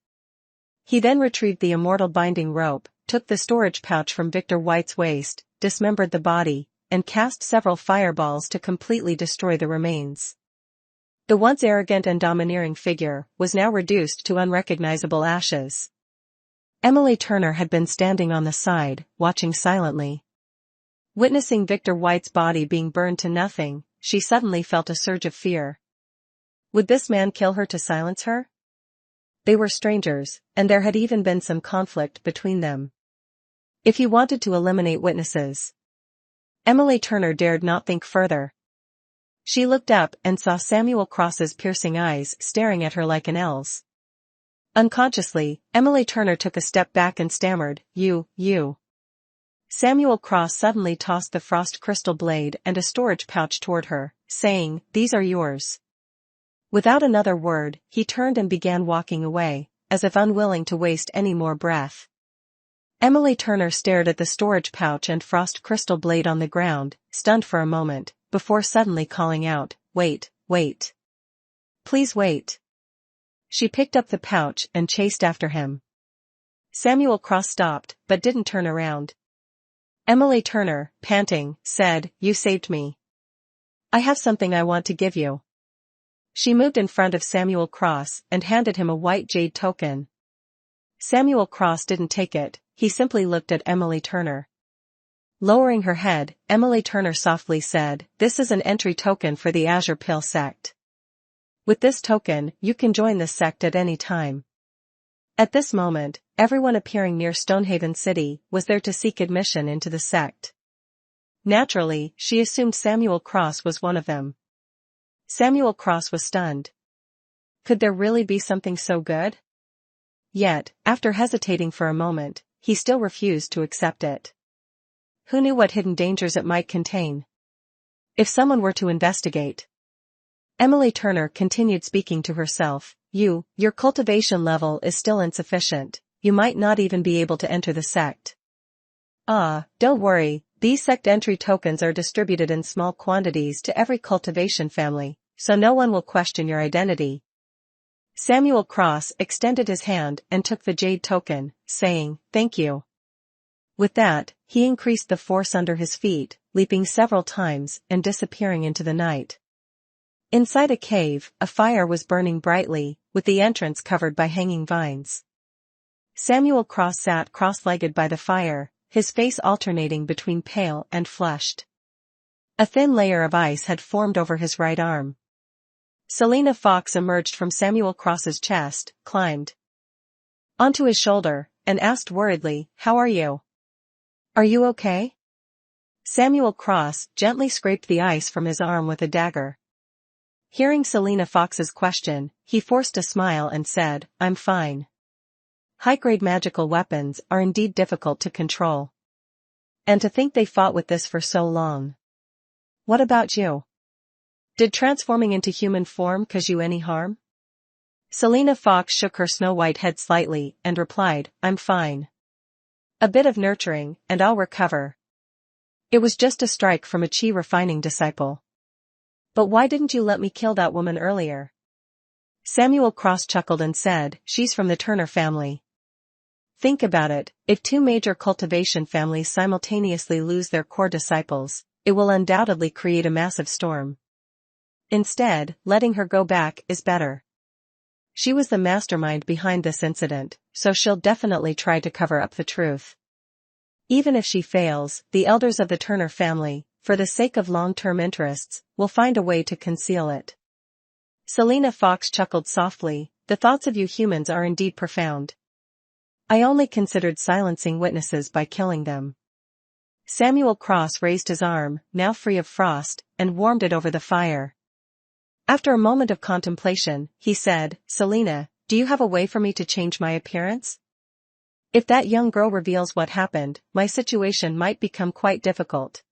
He then retrieved the immortal binding rope, took the storage pouch from Victor White's waist, dismembered the body, and cast several fireballs to completely destroy the remains. The once arrogant and domineering figure was now reduced to unrecognizable ashes. Emily Turner had been standing on the side, watching silently. Witnessing Victor White's body being burned to nothing, she suddenly felt a surge of fear. Would this man kill her to silence her? They were strangers, and there had even been some conflict between them. If he wanted to eliminate witnesses, Emily Turner dared not think further. She looked up and saw Samuel Cross's piercing eyes staring at her like an owl's. Unconsciously, Emily Turner took a step back and stammered, You. Samuel Cross suddenly tossed the frost crystal blade and a storage pouch toward her, saying, These are yours. Without another word, he turned and began walking away, as if unwilling to waste any more breath. Emily Turner stared at the storage pouch and frost crystal blade on the ground, stunned for a moment, before suddenly calling out, Wait. Please wait. She picked up the pouch and chased after him. Samuel Cross stopped, but didn't turn around. Emily Turner, panting, said, You saved me. I have something I want to give you. She moved in front of Samuel Cross and handed him a white jade token. Samuel Cross didn't take it, he simply looked at Emily Turner. Lowering her head, Emily Turner softly said, This is an entry token for the Azure Pale sect. With this token, you can join this sect at any time. At this moment, everyone appearing near Stonehaven City was there to seek admission into the sect. Naturally, she assumed Samuel Cross was one of them. Samuel Cross was stunned. Could there really be something so good? Yet, after hesitating for a moment, he still refused to accept it. Who knew what hidden dangers it might contain? If someone were to investigate. Emily Turner continued speaking to herself, Your cultivation level is still insufficient, you might not even be able to enter the sect. Don't worry, these sect entry tokens are distributed in small quantities to every cultivation family, so no one will question your identity. Samuel Cross extended his hand and took the jade token, saying, Thank you. With that, he increased the force under his feet, leaping several times and disappearing into the night. Inside a cave, a fire was burning brightly, with the entrance covered by hanging vines. Samuel Cross sat cross-legged by the fire, his face alternating between pale and flushed. A thin layer of ice had formed over his right arm. Selena Fox emerged from Samuel Cross's chest, climbed onto his shoulder, and asked worriedly, How are you? Are you okay? Samuel Cross gently scraped the ice from his arm with a dagger. Hearing Selena Fox's question, he forced a smile and said, I'm fine. High-grade magical weapons are indeed difficult to control. And to think they fought with this for so long. What about you? Did transforming into human form cause you any harm? Selena Fox shook her snow-white head slightly and replied, I'm fine. A bit of nurturing, and I'll recover. It was just a strike from a chi refining disciple. But why didn't you let me kill that woman earlier? Samuel Cross chuckled and said, She's from the Turner family. Think about it, if two major cultivation families simultaneously lose their core disciples, it will undoubtedly create a massive storm. Instead, letting her go back is better. she was the mastermind behind this incident, so she'll definitely try to cover up the truth. Even if she fails, the elders of the Turner family, for the sake of long-term interests, will find a way to conceal it. Selena Fox chuckled softly, the thoughts of you humans are indeed profound. I only considered silencing witnesses by killing them. Samuel Cross raised his arm, now free of frost, and warmed it over the fire. After a moment of contemplation, he said, Selena, do you have a way for me to change my appearance? If that young girl reveals what happened, my situation might become quite difficult.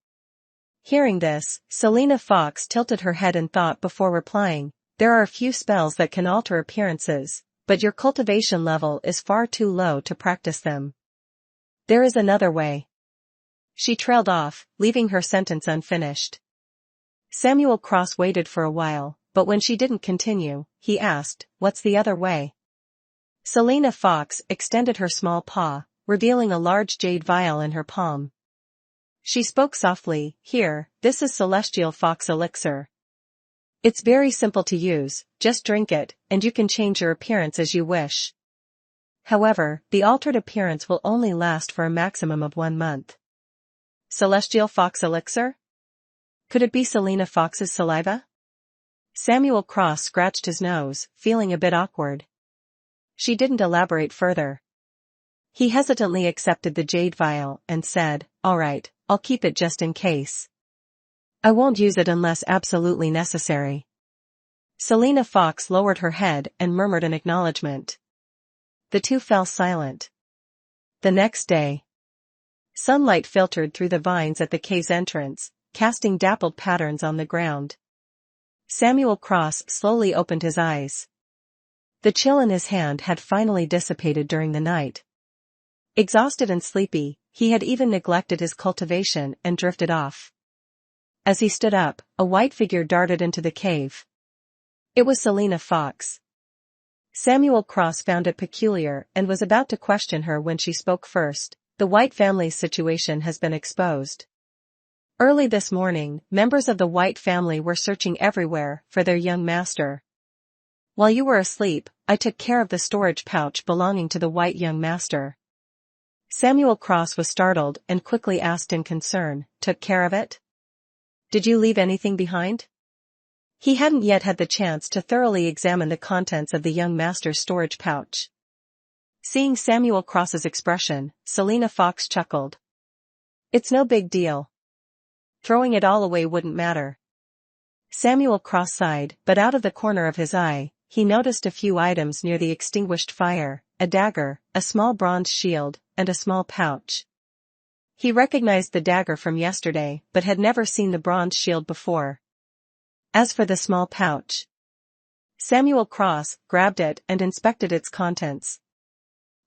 Hearing this, Selena Fox tilted her head in thought before replying, there are a few spells that can alter appearances, but your cultivation level is far too low to practice them. There is another way. She trailed off, leaving her sentence unfinished. Samuel Cross waited for a while, but when she didn't continue, he asked, what's the other way? Selena Fox extended her small paw, revealing a large jade vial in her palm. She spoke softly, here, this is celestial fox elixir. It's very simple to use, just drink it, and you can change your appearance as you wish. However, the altered appearance will only last for a maximum of 1 month. Celestial fox elixir? Could it be Selena Fox's saliva? Samuel Cross scratched his nose, feeling a bit awkward. She didn't elaborate further. He hesitantly accepted the jade vial and said, all right, I'll keep it just in case. I won't use it unless absolutely necessary. Selena Fox lowered her head and murmured an acknowledgement. The two fell silent. The next day. Sunlight filtered through the vines at the cave's entrance, casting dappled patterns on the ground. Samuel Cross slowly opened his eyes. The chill in his hand had finally dissipated during the night. Exhausted and sleepy, he had even neglected his cultivation and drifted off. As he stood up, a white figure darted into the cave. It was Selena Fox. Samuel Cross found it peculiar and was about to question her when she spoke first. The White family's situation has been exposed. Early this morning, members of the White family were searching everywhere for their young master. While you were asleep, I took care of the storage pouch belonging to the White young master. Samuel Cross was startled and quickly asked in concern, took care of it? Did you leave anything behind? He hadn't yet had the chance to thoroughly examine the contents of the young master's storage pouch. Seeing Samuel Cross's expression, Selena Fox chuckled. It's no big deal. Throwing it all away wouldn't matter. Samuel Cross sighed, but out of the corner of his eye, he noticed a few items near the extinguished fire, a dagger, a small bronze shield, and a small pouch. He recognized the dagger from yesterday, but had never seen the bronze shield before. As for the small pouch, Samuel Cross grabbed it and inspected its contents.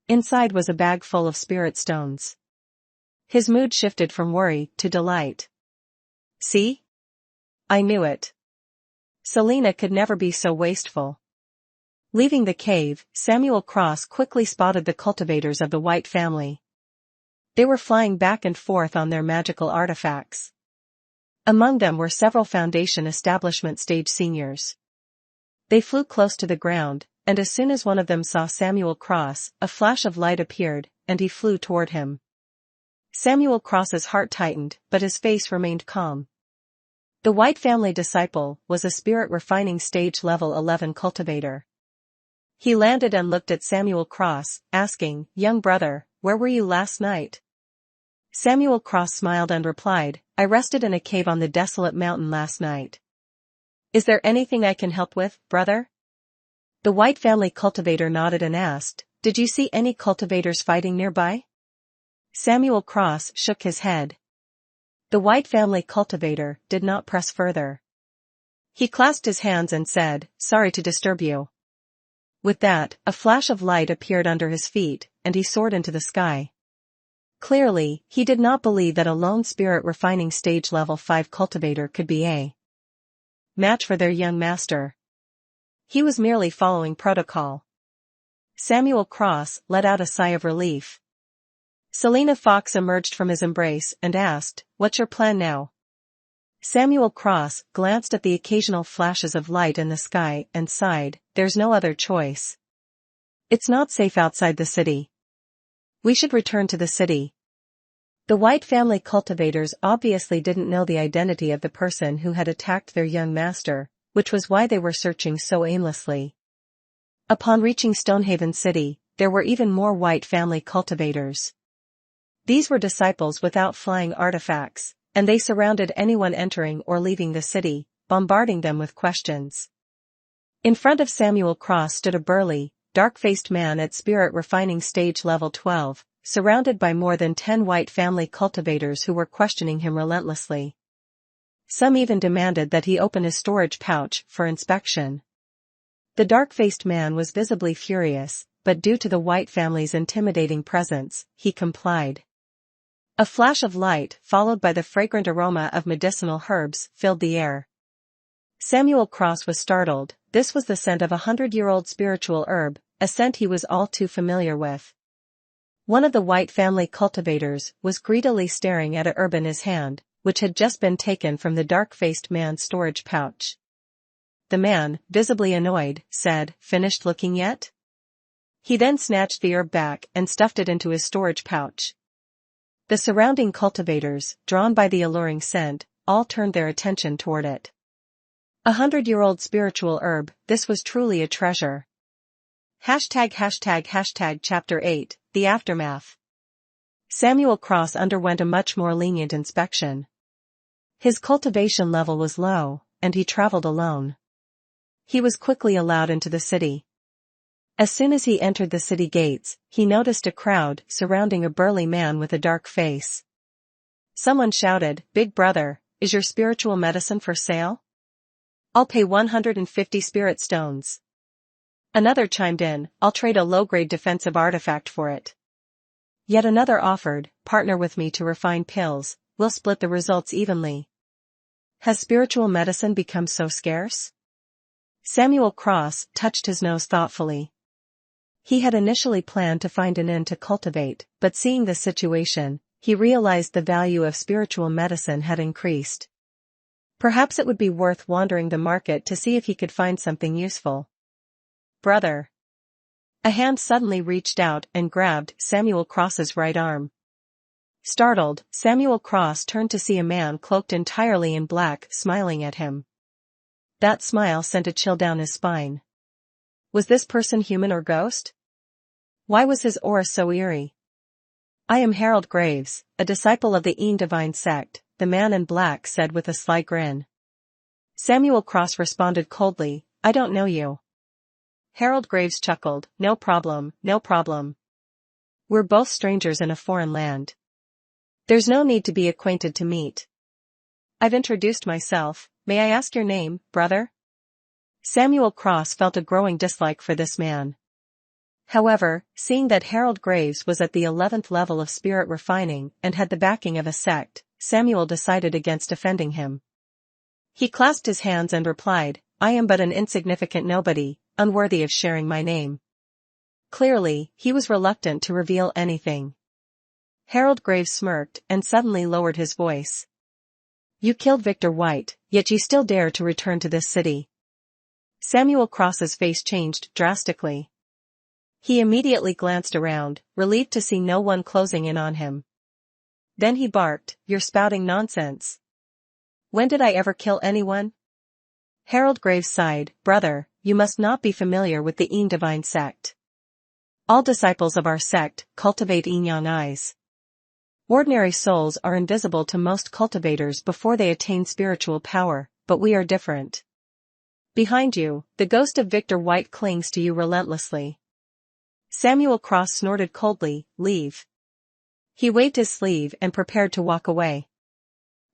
Inside was a bag full of spirit stones. His mood shifted from worry to delight. See? I knew it. Selena could never be so wasteful. Leaving the cave, Samuel Cross quickly spotted the cultivators of the White family. They were flying back and forth on their magical artifacts. Among them were several Foundation Establishment stage seniors. They flew close to the ground, and as soon as one of them saw Samuel Cross, a flash of light appeared, and he flew toward him. Samuel Cross's heart tightened, but his face remained calm. The White family disciple was a spirit refining stage level 11 cultivator. He landed and looked at Samuel Cross, asking, young brother, where were you last night? Samuel Cross smiled and replied, I rested in a cave on the desolate mountain last night. Is there anything I can help with, brother? The White family cultivator nodded and asked, did you see any cultivators fighting nearby? Samuel Cross shook his head. The White family cultivator did not press further. He clasped his hands and said, sorry to disturb you. With that, a flash of light appeared under his feet, and he soared into the sky. Clearly, he did not believe that a lone spirit refining stage level 5 cultivator could be a match for their young master. He was merely following protocol. Samuel Cross let out a sigh of relief. Selena Fox emerged from his embrace and asked, what's your plan now? Samuel Cross glanced at the occasional flashes of light in the sky and sighed, there's no other choice. It's not safe outside the city. We should return to the city. The White family cultivators obviously didn't know the identity of the person who had attacked their young master, which was why they were searching so aimlessly. Upon reaching Stonehaven City, there were even more White family cultivators. These were disciples without flying artifacts, and they surrounded anyone entering or leaving the city, bombarding them with questions. In front of Samuel Cross stood a burly, dark-faced man at spirit refining stage level 12, surrounded by more than 10 White family cultivators who were questioning him relentlessly. Some even demanded that he open his storage pouch for inspection. The dark-faced man was visibly furious, but due to the White family's intimidating presence, he complied. A flash of light, followed by the fragrant aroma of medicinal herbs, filled the air. Samuel Cross was startled. This was the scent of a 100-year-old spiritual herb, a scent he was all too familiar with. One of the White family cultivators was greedily staring at a herb in his hand, which had just been taken from the dark-faced man's storage pouch. The man, visibly annoyed, said, "Finished looking yet?" He then snatched the herb back and stuffed it into his storage pouch. The surrounding cultivators, drawn by the alluring scent, all turned their attention toward it. 100-year-old spiritual herb, this was truly a treasure. Chapter 8, The Aftermath. Samuel Cross underwent a much more lenient inspection. His cultivation level was low, and he traveled alone. He was quickly allowed into the city. As soon as he entered the city gates, he noticed a crowd surrounding a burly man with a dark face. Someone shouted, "Big brother, is your spiritual medicine for sale? I'll pay 150 spirit stones." Another chimed in, "I'll trade a low-grade defensive artifact for it." Yet another offered, "Partner with me to refine pills, we'll split the results evenly." Has spiritual medicine become so scarce? Samuel Cross touched his nose thoughtfully. He had initially planned to find an inn to cultivate, but seeing the situation, he realized the value of spiritual medicine had increased. Perhaps it would be worth wandering the market to see if he could find something useful. "Brother." A hand suddenly reached out and grabbed Samuel Cross's right arm. Startled, Samuel Cross turned to see a man cloaked entirely in black smiling at him. That smile sent a chill down his spine. Was this person human or ghost? Why was his aura so eerie? "I am Harold Graves, a disciple of the Divine sect," the man in black said with a sly grin. Samuel Cross responded coldly, "I don't know you." Harold Graves chuckled, "No problem, no problem. We're both strangers in a foreign land. There's no need to be acquainted to meet. I've introduced myself. May I ask your name, brother?" Samuel Cross felt a growing dislike for this man. However, seeing that Harold Graves was at the 11th level of spirit refining and had the backing of a sect, Samuel decided against offending him. He clasped his hands and replied, "I am but an insignificant nobody, unworthy of sharing my name." Clearly, he was reluctant to reveal anything. Harold Graves smirked and suddenly lowered his voice. "You killed Victor White, yet you still dare to return to this city." Samuel Cross's face changed drastically. He immediately glanced around, relieved to see no one closing in on him. Then he barked, "You're spouting nonsense. When did I ever kill anyone?" Harold Graves sighed, "Brother, you must not be familiar with the Divine sect. All disciples of our sect cultivate yin-yang eyes. Ordinary souls are invisible to most cultivators before they attain spiritual power, but we are different. Behind you, the ghost of Victor White clings to you relentlessly." Samuel Cross snorted coldly, "Leave." He waved his sleeve and prepared to walk away.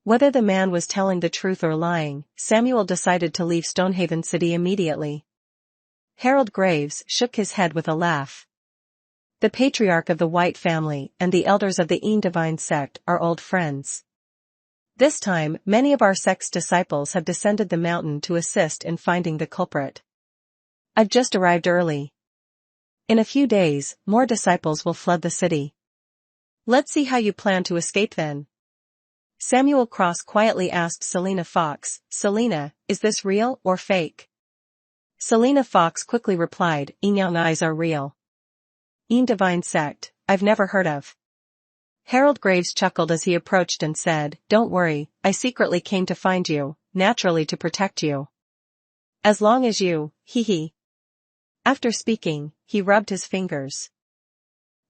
Whether the man was telling the truth or lying, Samuel decided to leave Stonehaven City immediately. Harold Graves shook his head with a laugh. The patriarch of the White family and the elders of the Divine sect are old friends. This time, many of our sect's disciples have descended the mountain to assist in finding the culprit. I've just arrived early. In a few days, more disciples will flood the city. Let's see how you plan to escape then. Samuel Cross quietly asked Selena Fox, "Selena, is this real or fake?" Selena Fox quickly replied, Young eyes are real. Divine sect, I've never heard of. Harold Graves chuckled as he approached and said, Don't worry, I secretly came to find you, naturally to protect you. As long as you, hee. After speaking, he rubbed his fingers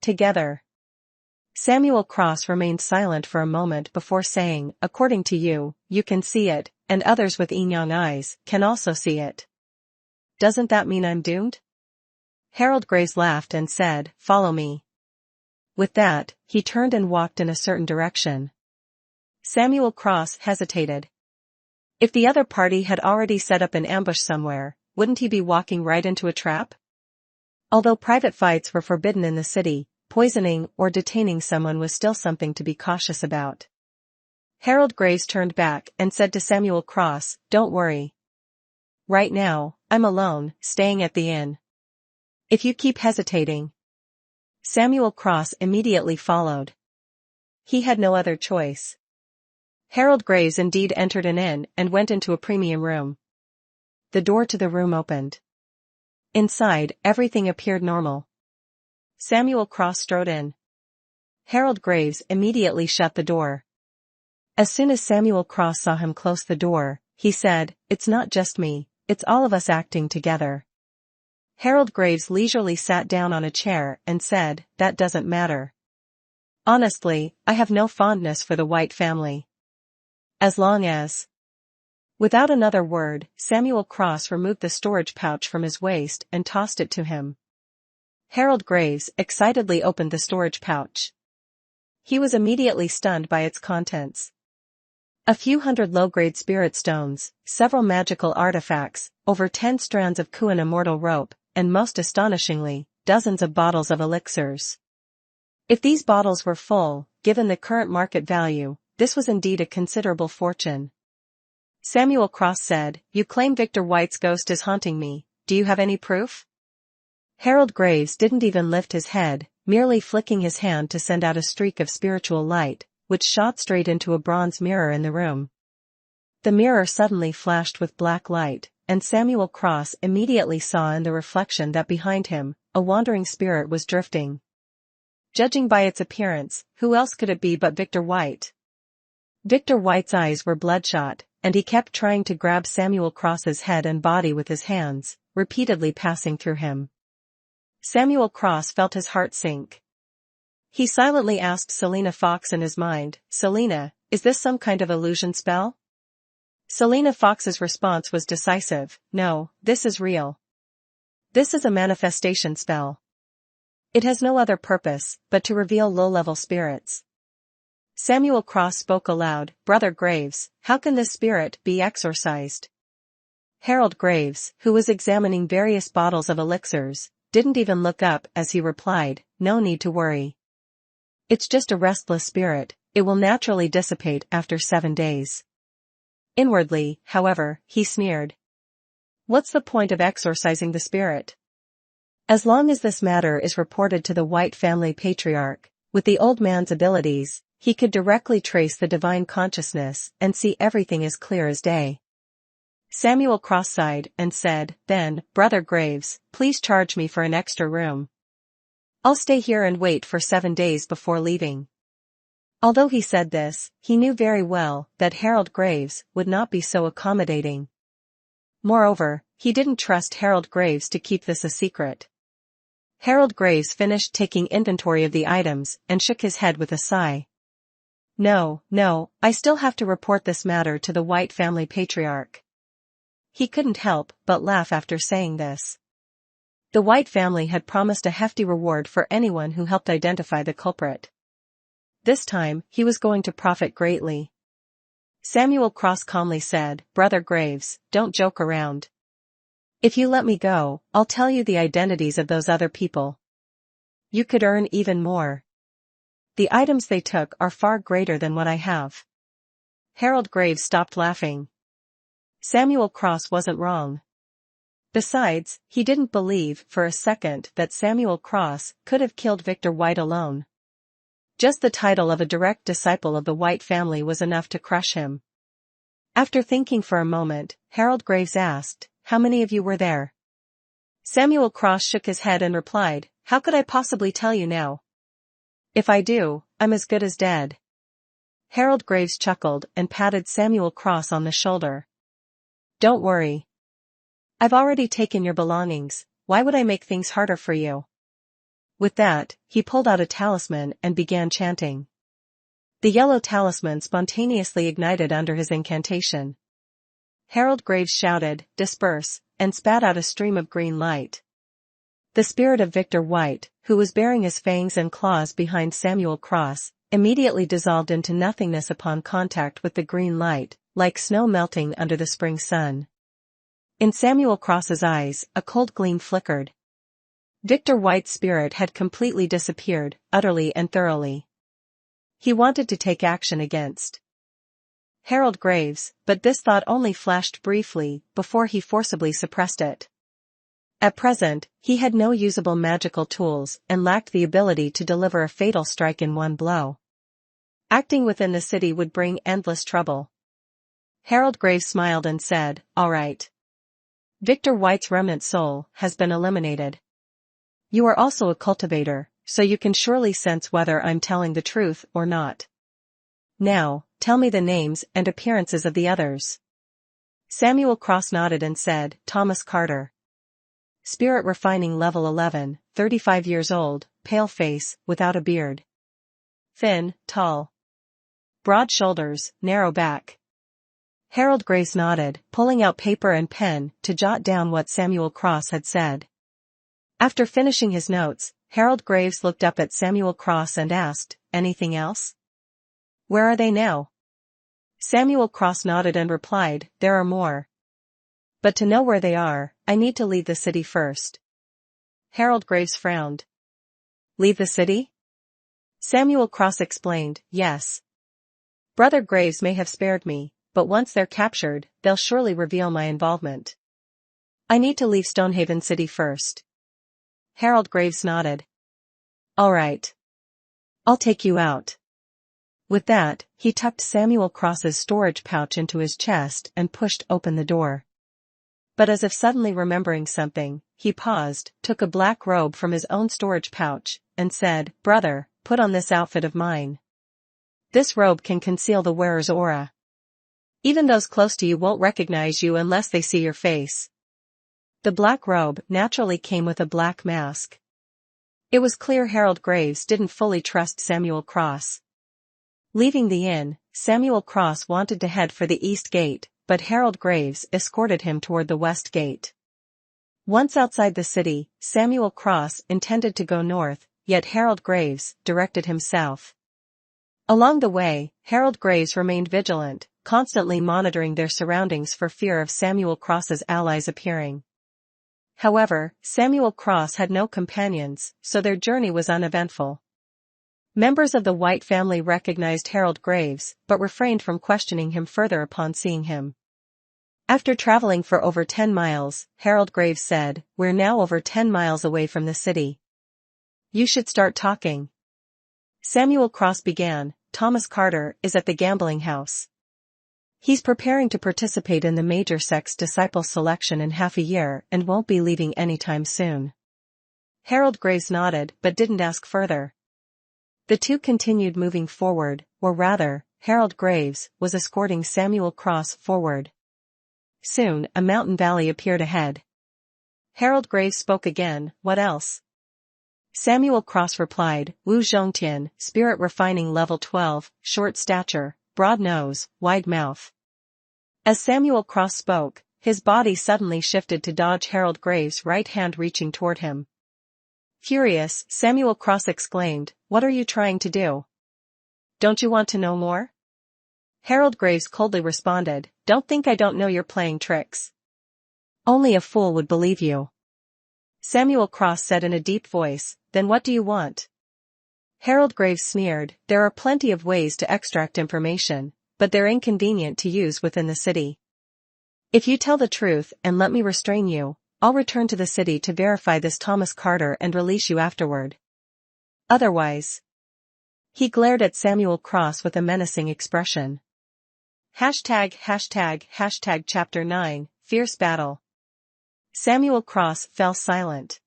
together. Samuel Cross remained silent for a moment before saying, According to you, you can see it, and others with young eyes can also see it. Doesn't that mean I'm doomed? Harold Graves laughed and said, Follow me. With that, he turned and walked in a certain direction. Samuel Cross hesitated. If the other party had already set up an ambush somewhere, wouldn't he be walking right into a trap? Although private fights were forbidden in the city, poisoning or detaining someone was still something to be cautious about. Harold Graves turned back and said to Samuel Cross, Don't worry. Right now, I'm alone, staying at the inn. If you keep hesitating. Samuel Cross immediately followed. He had no other choice. Harold Graves indeed entered an inn and went into a premium room. The door to the room opened. Inside, everything appeared normal. Samuel Cross strode in. Harold Graves immediately shut the door. As soon as Samuel Cross saw him close the door, he said, It's not just me, it's all of us acting together. Harold Graves leisurely sat down on a chair and said, That doesn't matter. Honestly, I have no fondness for the White family. As long as... Without another word, Samuel Cross removed the storage pouch from his waist and tossed it to him. Harold Graves excitedly opened the storage pouch. He was immediately stunned by its contents. A few hundred low-grade spirit stones, several magical artifacts, over 10 strands of Kuan immortal rope, and most astonishingly, dozens of bottles of elixirs. If these bottles were full, given the current market value, this was indeed a considerable fortune. Samuel Cross said, You claim Victor White's ghost is haunting me, do you have any proof? Harold Graves didn't even lift his head, merely flicking his hand to send out a streak of spiritual light, which shot straight into a bronze mirror in the room. The mirror suddenly flashed with black light, and Samuel Cross immediately saw in the reflection that behind him, a wandering spirit was drifting. Judging by its appearance, who else could it be but Victor White? Victor White's eyes were bloodshot, and he kept trying to grab Samuel Cross's head and body with his hands, repeatedly passing through him. Samuel Cross felt his heart sink. He silently asked Selena Fox in his mind, Selena, is this some kind of illusion spell? Selena Fox's response was decisive, No, this is real. This is a manifestation spell. It has no other purpose, but to reveal low-level spirits. Samuel Cross spoke aloud, Brother Graves, how can this spirit be exorcised? Harold Graves, who was examining various bottles of elixirs, didn't even look up as he replied, No need to worry. It's just a restless spirit, it will naturally dissipate after 7 days. Inwardly, however, he sneered. What's the point of exorcising the spirit? As long as this matter is reported to the White family patriarch, with the old man's abilities, he could directly trace the divine consciousness and see everything as clear as day. Samuel Cross sighed and said, Then, Brother Graves, please charge me for an extra room. I'll stay here and wait for 7 days before leaving. Although he said this, he knew very well that Harold Graves would not be so accommodating. Moreover, he didn't trust Harold Graves to keep this a secret. Harold Graves finished taking inventory of the items and shook his head with a sigh. No, I still have to report this matter to the White family patriarch. He couldn't help but laugh after saying this. The White family had promised a hefty reward for anyone who helped identify the culprit. This time, he was going to profit greatly. Samuel Cross calmly said, Brother Graves, don't joke around. If you let me go, I'll tell you the identities of those other people. You could earn even more. The items they took are far greater than what I have. Harold Graves stopped laughing. Samuel Cross wasn't wrong. Besides, he didn't believe for a second that Samuel Cross could have killed Victor White alone. Just the title of a direct disciple of the White family was enough to crush him. After thinking for a moment, Harold Graves asked, How many of you were there? Samuel Cross shook his head and replied, "How could I possibly tell you now? If I do, I'm as good as dead." Harold Graves chuckled and patted Samuel Cross on the shoulder. "Don't worry. I've already taken your belongings, why would I make things harder for you?" With that, he pulled out a talisman and began chanting. The yellow talisman spontaneously ignited under his incantation. Harold Graves shouted, "Disperse," and spat out a stream of green light. The spirit of Victor White, who was bearing his fangs and claws behind Samuel Cross, immediately dissolved into nothingness upon contact with the green light, like snow melting under the spring sun. In Samuel Cross's eyes, a cold gleam flickered. Victor White's spirit had completely disappeared, utterly and thoroughly. He wanted to take action against Harold Graves, but this thought only flashed briefly before he forcibly suppressed it. At present, he had no usable magical tools and lacked the ability to deliver a fatal strike in one blow. Acting within the city would bring endless trouble. Harold Graves smiled and said, "All right. Victor White's remnant soul has been eliminated. You are also a cultivator, so you can surely sense whether I'm telling the truth or not. Now, tell me the names and appearances of the others." Samuel Cross nodded and said, "Thomas Carter. Spirit refining level 11, 35 years old, pale face, without a beard. Thin, tall. Broad shoulders, narrow back." Harold Graves nodded, pulling out paper and pen to jot down what Samuel Cross had said. After finishing his notes, Harold Graves looked up at Samuel Cross and asked, "Anything else? Where are they now?" Samuel Cross nodded and replied, "There are more. But to know where they are, I need to leave the city first." Harold Graves frowned. "Leave the city?" Samuel Cross explained, "Yes. Brother Graves may have spared me, but once they're captured, they'll surely reveal my involvement. I need to leave Stonehaven City first." Harold Graves nodded. "All right. I'll take you out." With that, he tucked Samuel Cross's storage pouch into his chest and pushed open the door. But as if suddenly remembering something, he paused, took a black robe from his own storage pouch, and said, "Brother, put on this outfit of mine. This robe can conceal the wearer's aura. Even those close to you won't recognize you unless they see your face." The black robe naturally came with a black mask. It was clear Harold Graves didn't fully trust Samuel Cross. Leaving the inn, Samuel Cross wanted to head for the east gate, but Harold Graves escorted him toward the west gate. Once outside the city, Samuel Cross intended to go north, yet Harold Graves directed him south. Along the way, Harold Graves remained vigilant, constantly monitoring their surroundings for fear of Samuel Cross's allies appearing. However, Samuel Cross had no companions, so their journey was uneventful. Members of the White family recognized Harold Graves, but refrained from questioning him further upon seeing him. After traveling for over 10 miles, Harold Graves said, "We're now over 10 miles away from the city. You should start talking." Samuel Cross began, "Thomas Carter is at the gambling house. He's preparing to participate in the major sex disciple selection in half a year and won't be leaving anytime soon." Harold Graves nodded but didn't ask further. The two continued moving forward, or rather, Harold Graves was escorting Samuel Cross forward. Soon, a mountain valley appeared ahead. Harold Graves spoke again, "What else?" Samuel Cross replied, "Wu Zhongtian, spirit refining level 12, short stature, broad nose, wide mouth." As Samuel Cross spoke, his body suddenly shifted to dodge Harold Graves' right hand reaching toward him. Furious, Samuel Cross exclaimed, "What are you trying to do? Don't you want to know more?" Harold Graves coldly responded, "Don't think I don't know you're playing tricks. Only a fool would believe you." Samuel Cross said in a deep voice, "Then what do you want?" Harold Graves sneered, "There are plenty of ways to extract information, but they're inconvenient to use within the city. If you tell the truth and let me restrain you, I'll return to the city to verify this Thomas Carter and release you afterward. Otherwise." He glared at Samuel Cross with a menacing expression. ###Chapter 9, Fierce Battle. Samuel Cross fell silent.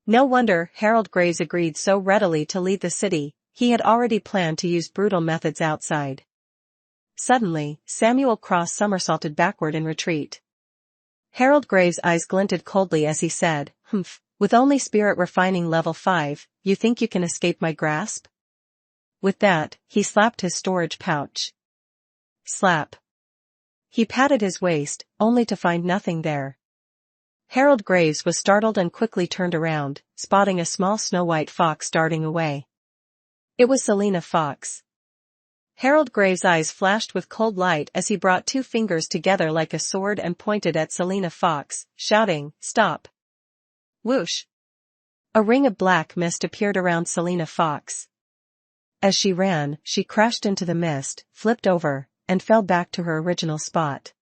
No wonder Harold Graves agreed so readily to leave the city, he had already planned to use brutal methods outside. Suddenly, Samuel Cross somersaulted backward in retreat. Harold Graves' eyes glinted coldly as he said, with only spirit refining level 5, you think you can escape my grasp? With that, he slapped his storage pouch. Slap. He patted his waist, only to find nothing there. Harold Graves was startled and quickly turned around, spotting a small snow-white fox darting away. It was Selina Fox. Harold Graves' eyes flashed with cold light as he brought 2 fingers together like a sword and pointed at Selina Fox, shouting, "Stop!" Whoosh! A ring of black mist appeared around Selina Fox. As she ran, she crashed into the mist, flipped over, and fell back to her original spot.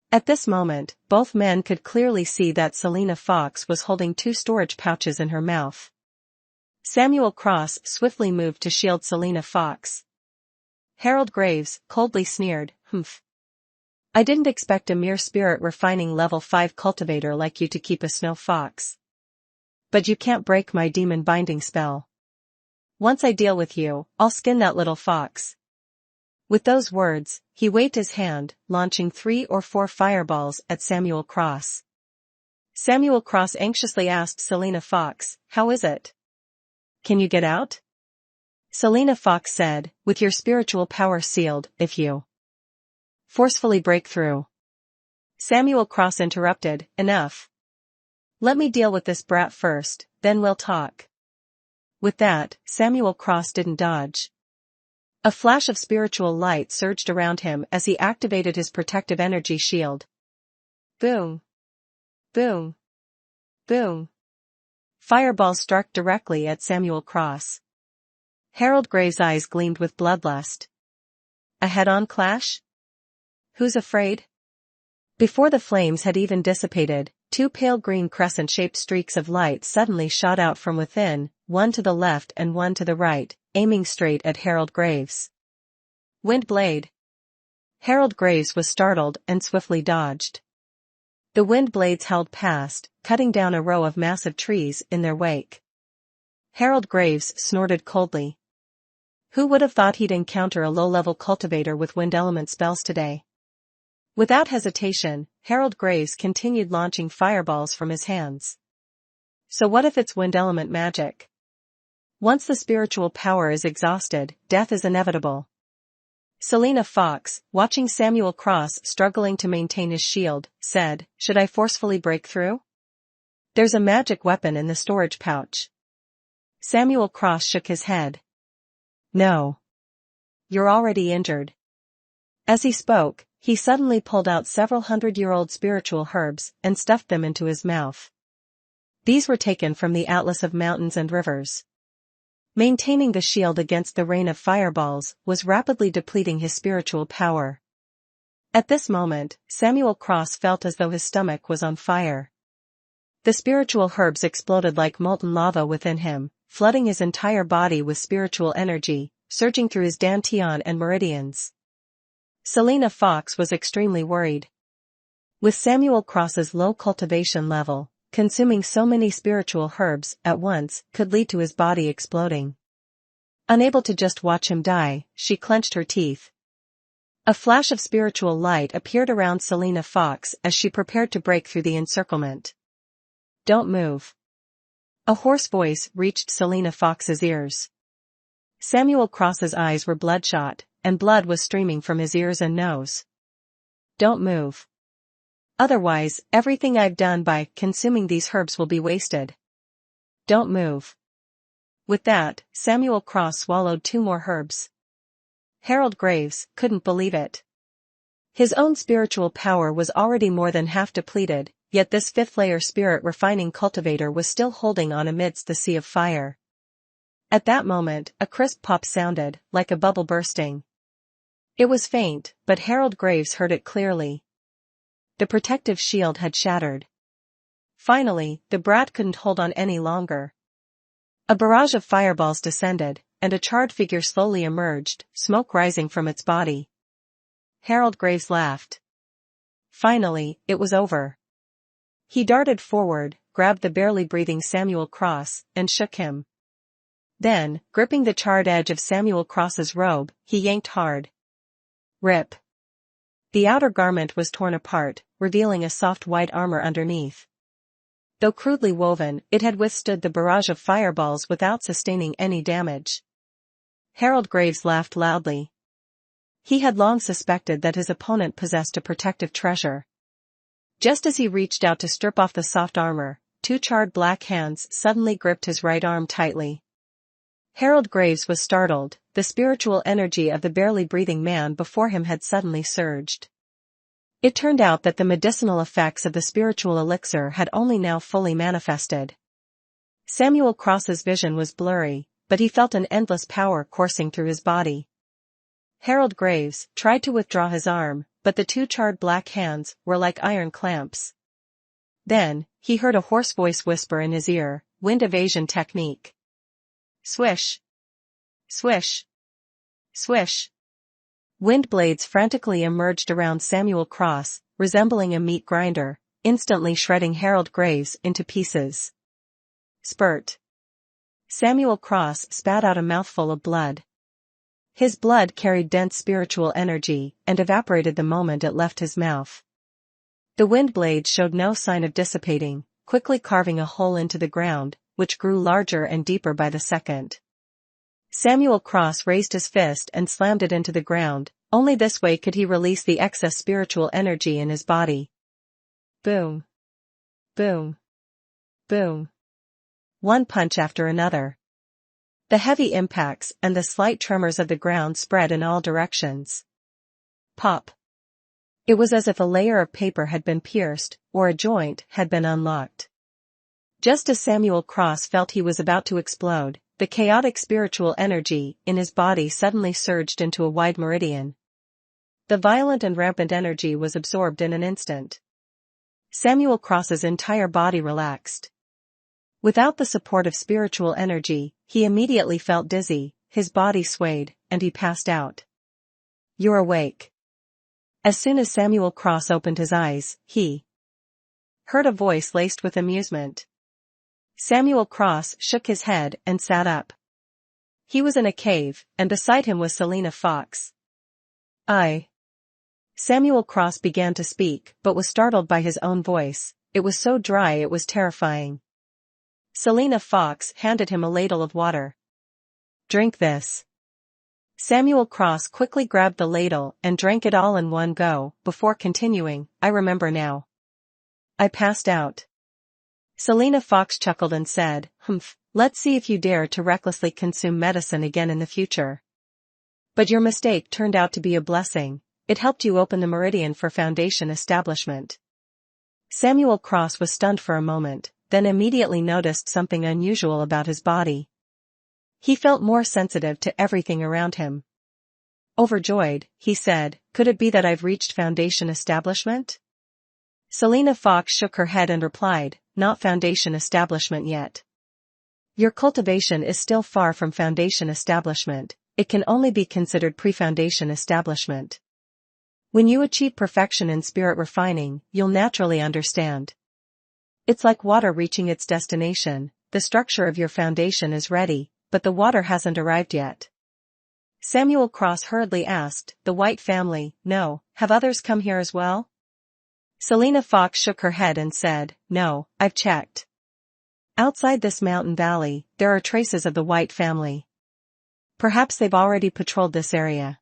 At this moment, both men could clearly see that Selina Fox was holding 2 storage pouches in her mouth. Samuel Cross swiftly moved to shield Selina Fox. Harold Graves coldly sneered, I didn't expect a mere spirit refining level 5 cultivator like you to keep a snow fox. But you can't break my demon binding spell. Once I deal with you, I'll skin that little fox. With those words, he waved his hand, launching 3 or 4 fireballs at Samuel Cross. Samuel Cross anxiously asked Selina Fox, "How is it? Can you get out?" Selina Fox said, "With your spiritual power sealed, if you forcefully break through." Samuel Cross interrupted, "Enough. Let me deal with this brat first, then we'll talk." With that, Samuel Cross didn't dodge. A flash of spiritual light surged around him as he activated his protective energy shield. Boom! Boom! Boom! Fireballs struck directly at Samuel Cross. Harold Graves' eyes gleamed with bloodlust. A head-on clash? Who's afraid? Before the flames had even dissipated, 2 pale green crescent-shaped streaks of light suddenly shot out from within, one to the left and one to the right, aiming straight at Harold Graves. Wind blade. Harold Graves was startled and swiftly dodged. The wind blades held past, cutting down a row of massive trees in their wake. Harold Graves snorted coldly. Who would have thought he'd encounter a low-level cultivator with wind element spells today? Without hesitation, Harold Graves continued launching fireballs from his hands. So what if it's wind element magic? Once the spiritual power is exhausted, death is inevitable. Selina Fox, watching Samuel Cross struggling to maintain his shield, said, "Should I forcefully break through? There's a magic weapon in the storage pouch." Samuel Cross shook his head. "No. You're already injured." As he spoke, he suddenly pulled out several 100-year-old spiritual herbs and stuffed them into his mouth. These were taken from the Atlas of Mountains and Rivers. Maintaining the shield against the rain of fireballs was rapidly depleting his spiritual power. At this moment, Samuel Cross felt as though his stomach was on fire. The spiritual herbs exploded like molten lava within him, flooding his entire body with spiritual energy, surging through his dantian and meridians. Selina Fox was extremely worried. With Samuel Cross's low cultivation level, consuming so many spiritual herbs at once could lead to his body exploding. Unable to just watch him die, she clenched her teeth. A flash of spiritual light appeared around Selina Fox as she prepared to break through the encirclement. "Don't move." A hoarse voice reached Selina Fox's ears. Samuel Cross's eyes were bloodshot, and blood was streaming from his ears and nose. "Don't move. Otherwise, everything I've done by consuming these herbs will be wasted. Don't move." With that, Samuel Cross swallowed 2 more herbs. Harold Graves couldn't believe it. His own spiritual power was already more than half depleted, yet this 5th-layer spirit refining cultivator was still holding on amidst the sea of fire. At that moment, a crisp pop sounded, like a bubble bursting. It was faint, but Harold Graves heard it clearly. The protective shield had shattered. Finally, the brat couldn't hold on any longer. A barrage of fireballs descended, and a charred figure slowly emerged, smoke rising from its body. Harold Graves laughed. Finally, it was over. He darted forward, grabbed the barely breathing Samuel Cross, and shook him. Then, gripping the charred edge of Samuel Cross's robe, he yanked hard. Rip. The outer garment was torn apart, revealing a soft white armor underneath. Though crudely woven, it had withstood the barrage of fireballs without sustaining any damage. Harold Graves laughed loudly. He had long suspected that his opponent possessed a protective treasure. Just as he reached out to strip off the soft armor, two charred black hands suddenly gripped his right arm tightly. Harold Graves was startled. The spiritual energy of the barely breathing man before him had suddenly surged. It turned out that the medicinal effects of the spiritual elixir had only now fully manifested. Samuel Cross's vision was blurry, but he felt an endless power coursing through his body. Harold Graves tried to withdraw his arm, but the two charred black hands were like iron clamps. Then, he heard a hoarse voice whisper in his ear, "Wind evasion technique." Swish. Swish. Swish. Wind blades frantically emerged around Samuel Cross, resembling a meat grinder, instantly shredding Harold Graves into pieces. Spurt. Samuel Cross spat out a mouthful of blood. His blood carried dense spiritual energy and evaporated the moment it left his mouth. The wind blade showed no sign of dissipating, quickly carving a hole into the ground, which grew larger and deeper by the second. Samuel Cross raised his fist and slammed it into the ground. Only this way could he release the excess spiritual energy in his body. Boom. Boom. Boom. One punch after another. The heavy impacts and the slight tremors of the ground spread in all directions. Pop. It was as if a layer of paper had been pierced, or a joint had been unlocked. Just as Samuel Cross felt he was about to explode, the chaotic spiritual energy in his body suddenly surged into a wide meridian. The violent and rampant energy was absorbed in an instant. Samuel Cross's entire body relaxed. Without the support of spiritual energy, he immediately felt dizzy, his body swayed, and he passed out. "You're awake." As soon as Samuel Cross opened his eyes, he heard a voice laced with amusement. Samuel Cross shook his head and sat up. He was in a cave, and beside him was Selina Fox. Samuel Cross began to speak, but was startled by his own voice. It was so dry it was terrifying. Selina Fox handed him a ladle of water. "Drink this." Samuel Cross quickly grabbed the ladle and drank it all in one go, before continuing, "I remember now. I passed out." Selina Fox chuckled and said, "Let's see if you dare to recklessly consume medicine again in the future." "But your mistake turned out to be a blessing. It helped you open the meridian for Foundation establishment." Samuel Cross was stunned for a moment, then immediately noticed something unusual about his body. He felt more sensitive to everything around him. Overjoyed, he said, "Could it be that I've reached Foundation establishment?" Selina Fox shook her head and replied, "Not Foundation establishment yet. Your cultivation is still far from Foundation establishment. It can only be considered pre-Foundation establishment. When you achieve perfection in spirit refining, you'll naturally understand. It's like water reaching its destination. The structure of your foundation is ready, but the water hasn't arrived yet." Samuel Cross hurriedly asked, "The White family, no, have others come here as well?" Selina Fox shook her head and said, "No, I've checked. Outside this mountain valley, there are traces of the White family. Perhaps they've already patrolled this area."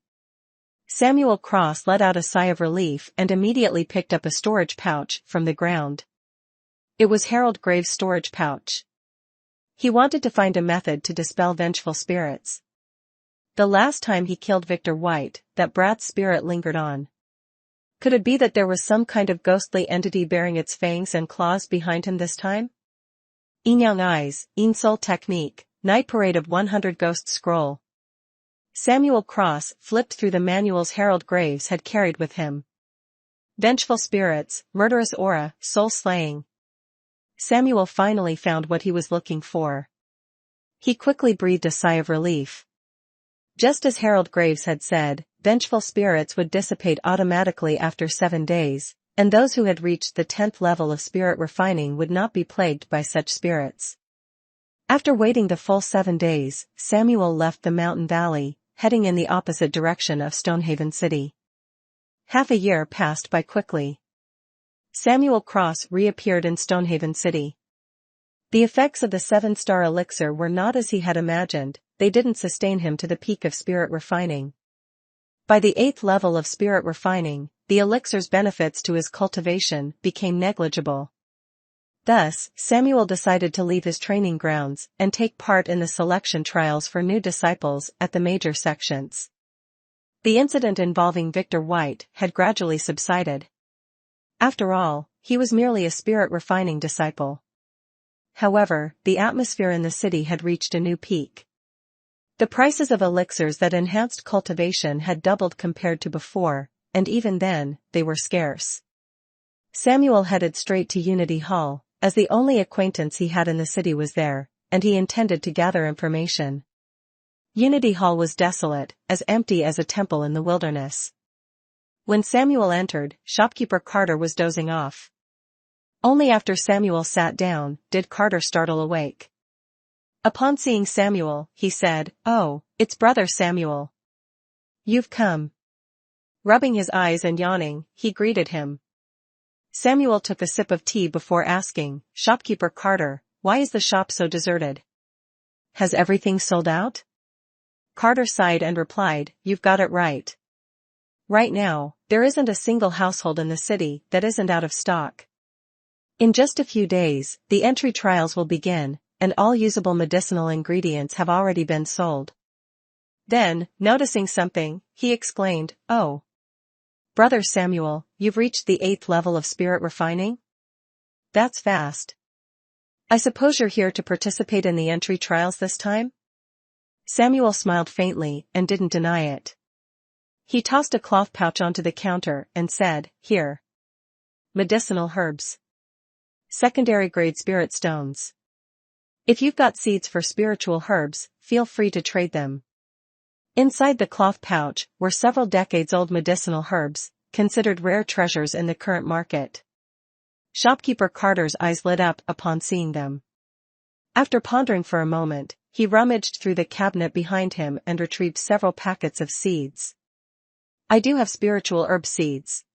Samuel Cross let out a sigh of relief and immediately picked up a storage pouch from the ground. It was Harold Graves' storage pouch. He wanted to find a method to dispel vengeful spirits. The last time he killed Victor White, that brat's spirit lingered on. Could it be that there was some kind of ghostly entity bearing its fangs and claws behind him this time? Inyang Eyes, Soul Technique, Night Parade of 100 Ghost Scroll. Samuel Cross flipped through the manuals Harold Graves had carried with him. Vengeful spirits, murderous aura, soul slaying. Samuel finally found what he was looking for. He quickly breathed a sigh of relief. Just as Harold Graves had said, vengeful spirits would dissipate automatically after 7 days. and those who had reached the 10th level of spirit refining would not be plagued by such spirits. After waiting the full 7 days, Samuel left the mountain valley, heading in the opposite direction of Stonehaven City. Half a year passed by quickly. Samuel Cross reappeared in Stonehaven City. The effects of the 7-star elixir were not as he had imagined. They didn't sustain him to the peak of spirit refining. By the 8th level of spirit refining, the elixir's benefits to his cultivation became negligible. Thus, Samuel decided to leave his training grounds and take part in the selection trials for new disciples at the major sections. The incident involving Victor White had gradually subsided. After all, he was merely a spirit refining disciple. However, the atmosphere in the city had reached a new peak. The prices of elixirs that enhanced cultivation had doubled compared to before, and even then, they were scarce. Samuel headed straight to Unity Hall, as the only acquaintance he had in the city was there, and he intended to gather information. Unity Hall was desolate, as empty as a temple in the wilderness. When Samuel entered, shopkeeper Carter was dozing off. Only after Samuel sat down, did Carter startle awake. Upon seeing Samuel, he said, "Oh, it's Brother Samuel. You've come." Rubbing his eyes and yawning, he greeted him. Samuel took a sip of tea before asking, "Shopkeeper Carter, why is the shop so deserted? Has everything sold out?" Carter sighed and replied, "You've got it right. Right now, there isn't a single household in the city that isn't out of stock. In just a few days, the entry trials will begin, and all usable medicinal ingredients have already been sold." Then, noticing something, he exclaimed, "Oh, Brother Samuel, you've reached the 8th level of spirit refining? That's fast. I suppose you're here to participate in the entry trials this time?" Samuel smiled faintly and didn't deny it. He tossed a cloth pouch onto the counter and said, "Here. Medicinal herbs. Secondary grade spirit stones. If you've got seeds for spiritual herbs, feel free to trade them." Inside the cloth pouch were several decades-old medicinal herbs, considered rare treasures in the current market. Shopkeeper Carter's eyes lit up upon seeing them. After pondering for a moment, he rummaged through the cabinet behind him and retrieved several packets of seeds. "I do have spiritual herb seeds.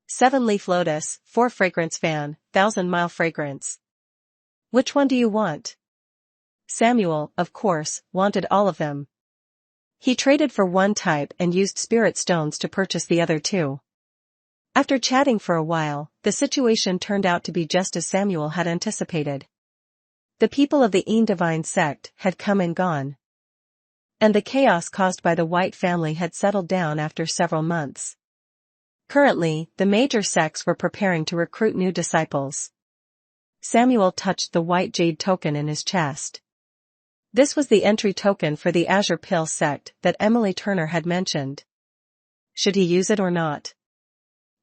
7-leaf lotus, 4 fragrance fan, 1,000-mile fragrance. Which one do you want?" Samuel, of course, wanted all of them. He traded for one type and used spirit stones to purchase the other 2. After chatting for a while, the situation turned out to be just as Samuel had anticipated. The people of the Divine sect had come and gone, and the chaos caused by the White family had settled down after several months. Currently, the major sects were preparing to recruit new disciples. Samuel touched the white jade token in his chest. This was the entry token for the Azure Pill sect that Emily Turner had mentioned. Should he use it or not?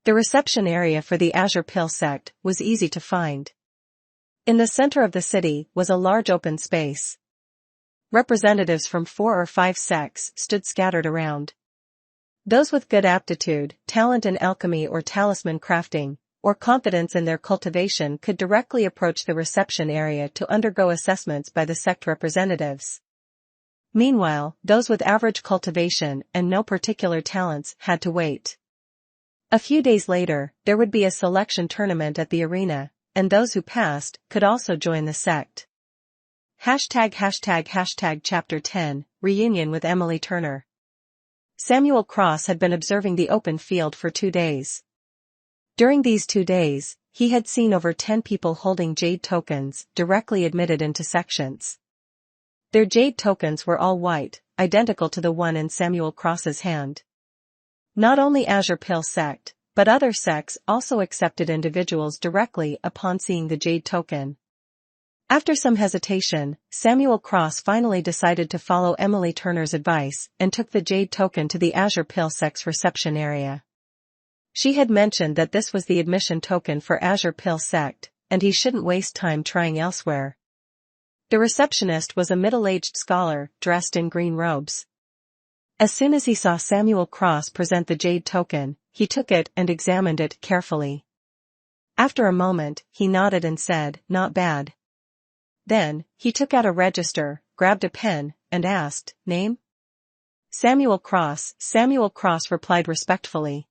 The reception area for the Azure Pill sect was easy to find. In the center of the city was a large open space. Representatives from 4 or 5 sects stood scattered around. Those with good aptitude, talent in alchemy or talisman crafting, or confidence in their cultivation could directly approach the reception area to undergo assessments by the sect representatives. Meanwhile, those with average cultivation and no particular talents had to wait. A few days later, there would be a selection tournament at the arena, and those who passed could also join the sect. #### Chapter 10, Reunion with Emily Turner. Samuel Cross had been observing the open field for 2 days. During these 2 days, he had seen over 10 people holding jade tokens directly admitted into sections. Their jade tokens were all white, identical to the one in Samuel Cross's hand. Not only Azure Pill sect, but other sects also accepted individuals directly upon seeing the jade token. After some hesitation, Samuel Cross finally decided to follow Emily Turner's advice and took the jade token to the Azure Pill sect's reception area. She had mentioned that this was the admission token for Azure Pill sect, and he shouldn't waste time trying elsewhere. The receptionist was a middle-aged scholar, dressed in green robes. As soon as he saw Samuel Cross present the jade token, he took it and examined it carefully. After a moment, he nodded and said, "Not bad." Then, he took out a register, grabbed a pen, and asked, "Name?" "Samuel Cross," Samuel Cross replied respectfully.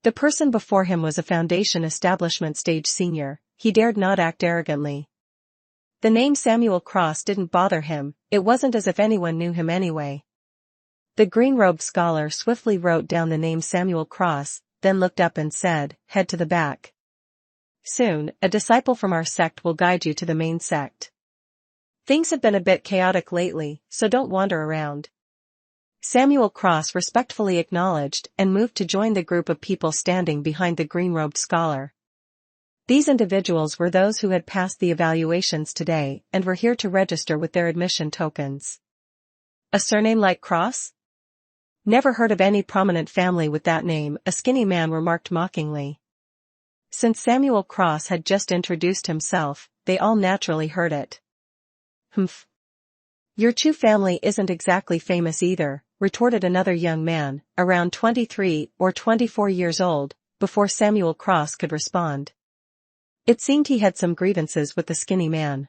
The person before him was a Foundation establishment stage senior. He dared not act arrogantly. The name Samuel Cross didn't bother him, it wasn't as if anyone knew him anyway. The green-robed scholar swiftly wrote down the name Samuel Cross, then looked up and said, "Head to the back. Soon, a disciple from our sect will guide you to the main sect. Things have been a bit chaotic lately, so don't wander around." Samuel Cross respectfully acknowledged and moved to join the group of people standing behind the green-robed scholar. These individuals were those who had passed the evaluations today and were here to register with their admission tokens. "A surname like Cross? Never heard of any prominent family with that name," a skinny man remarked mockingly. Since Samuel Cross had just introduced himself, they all naturally heard it. "Humph. Your Chu family isn't exactly famous either," retorted another young man, around 23 or 24 years old, before Samuel Cross could respond. It seemed he had some grievances with the skinny man.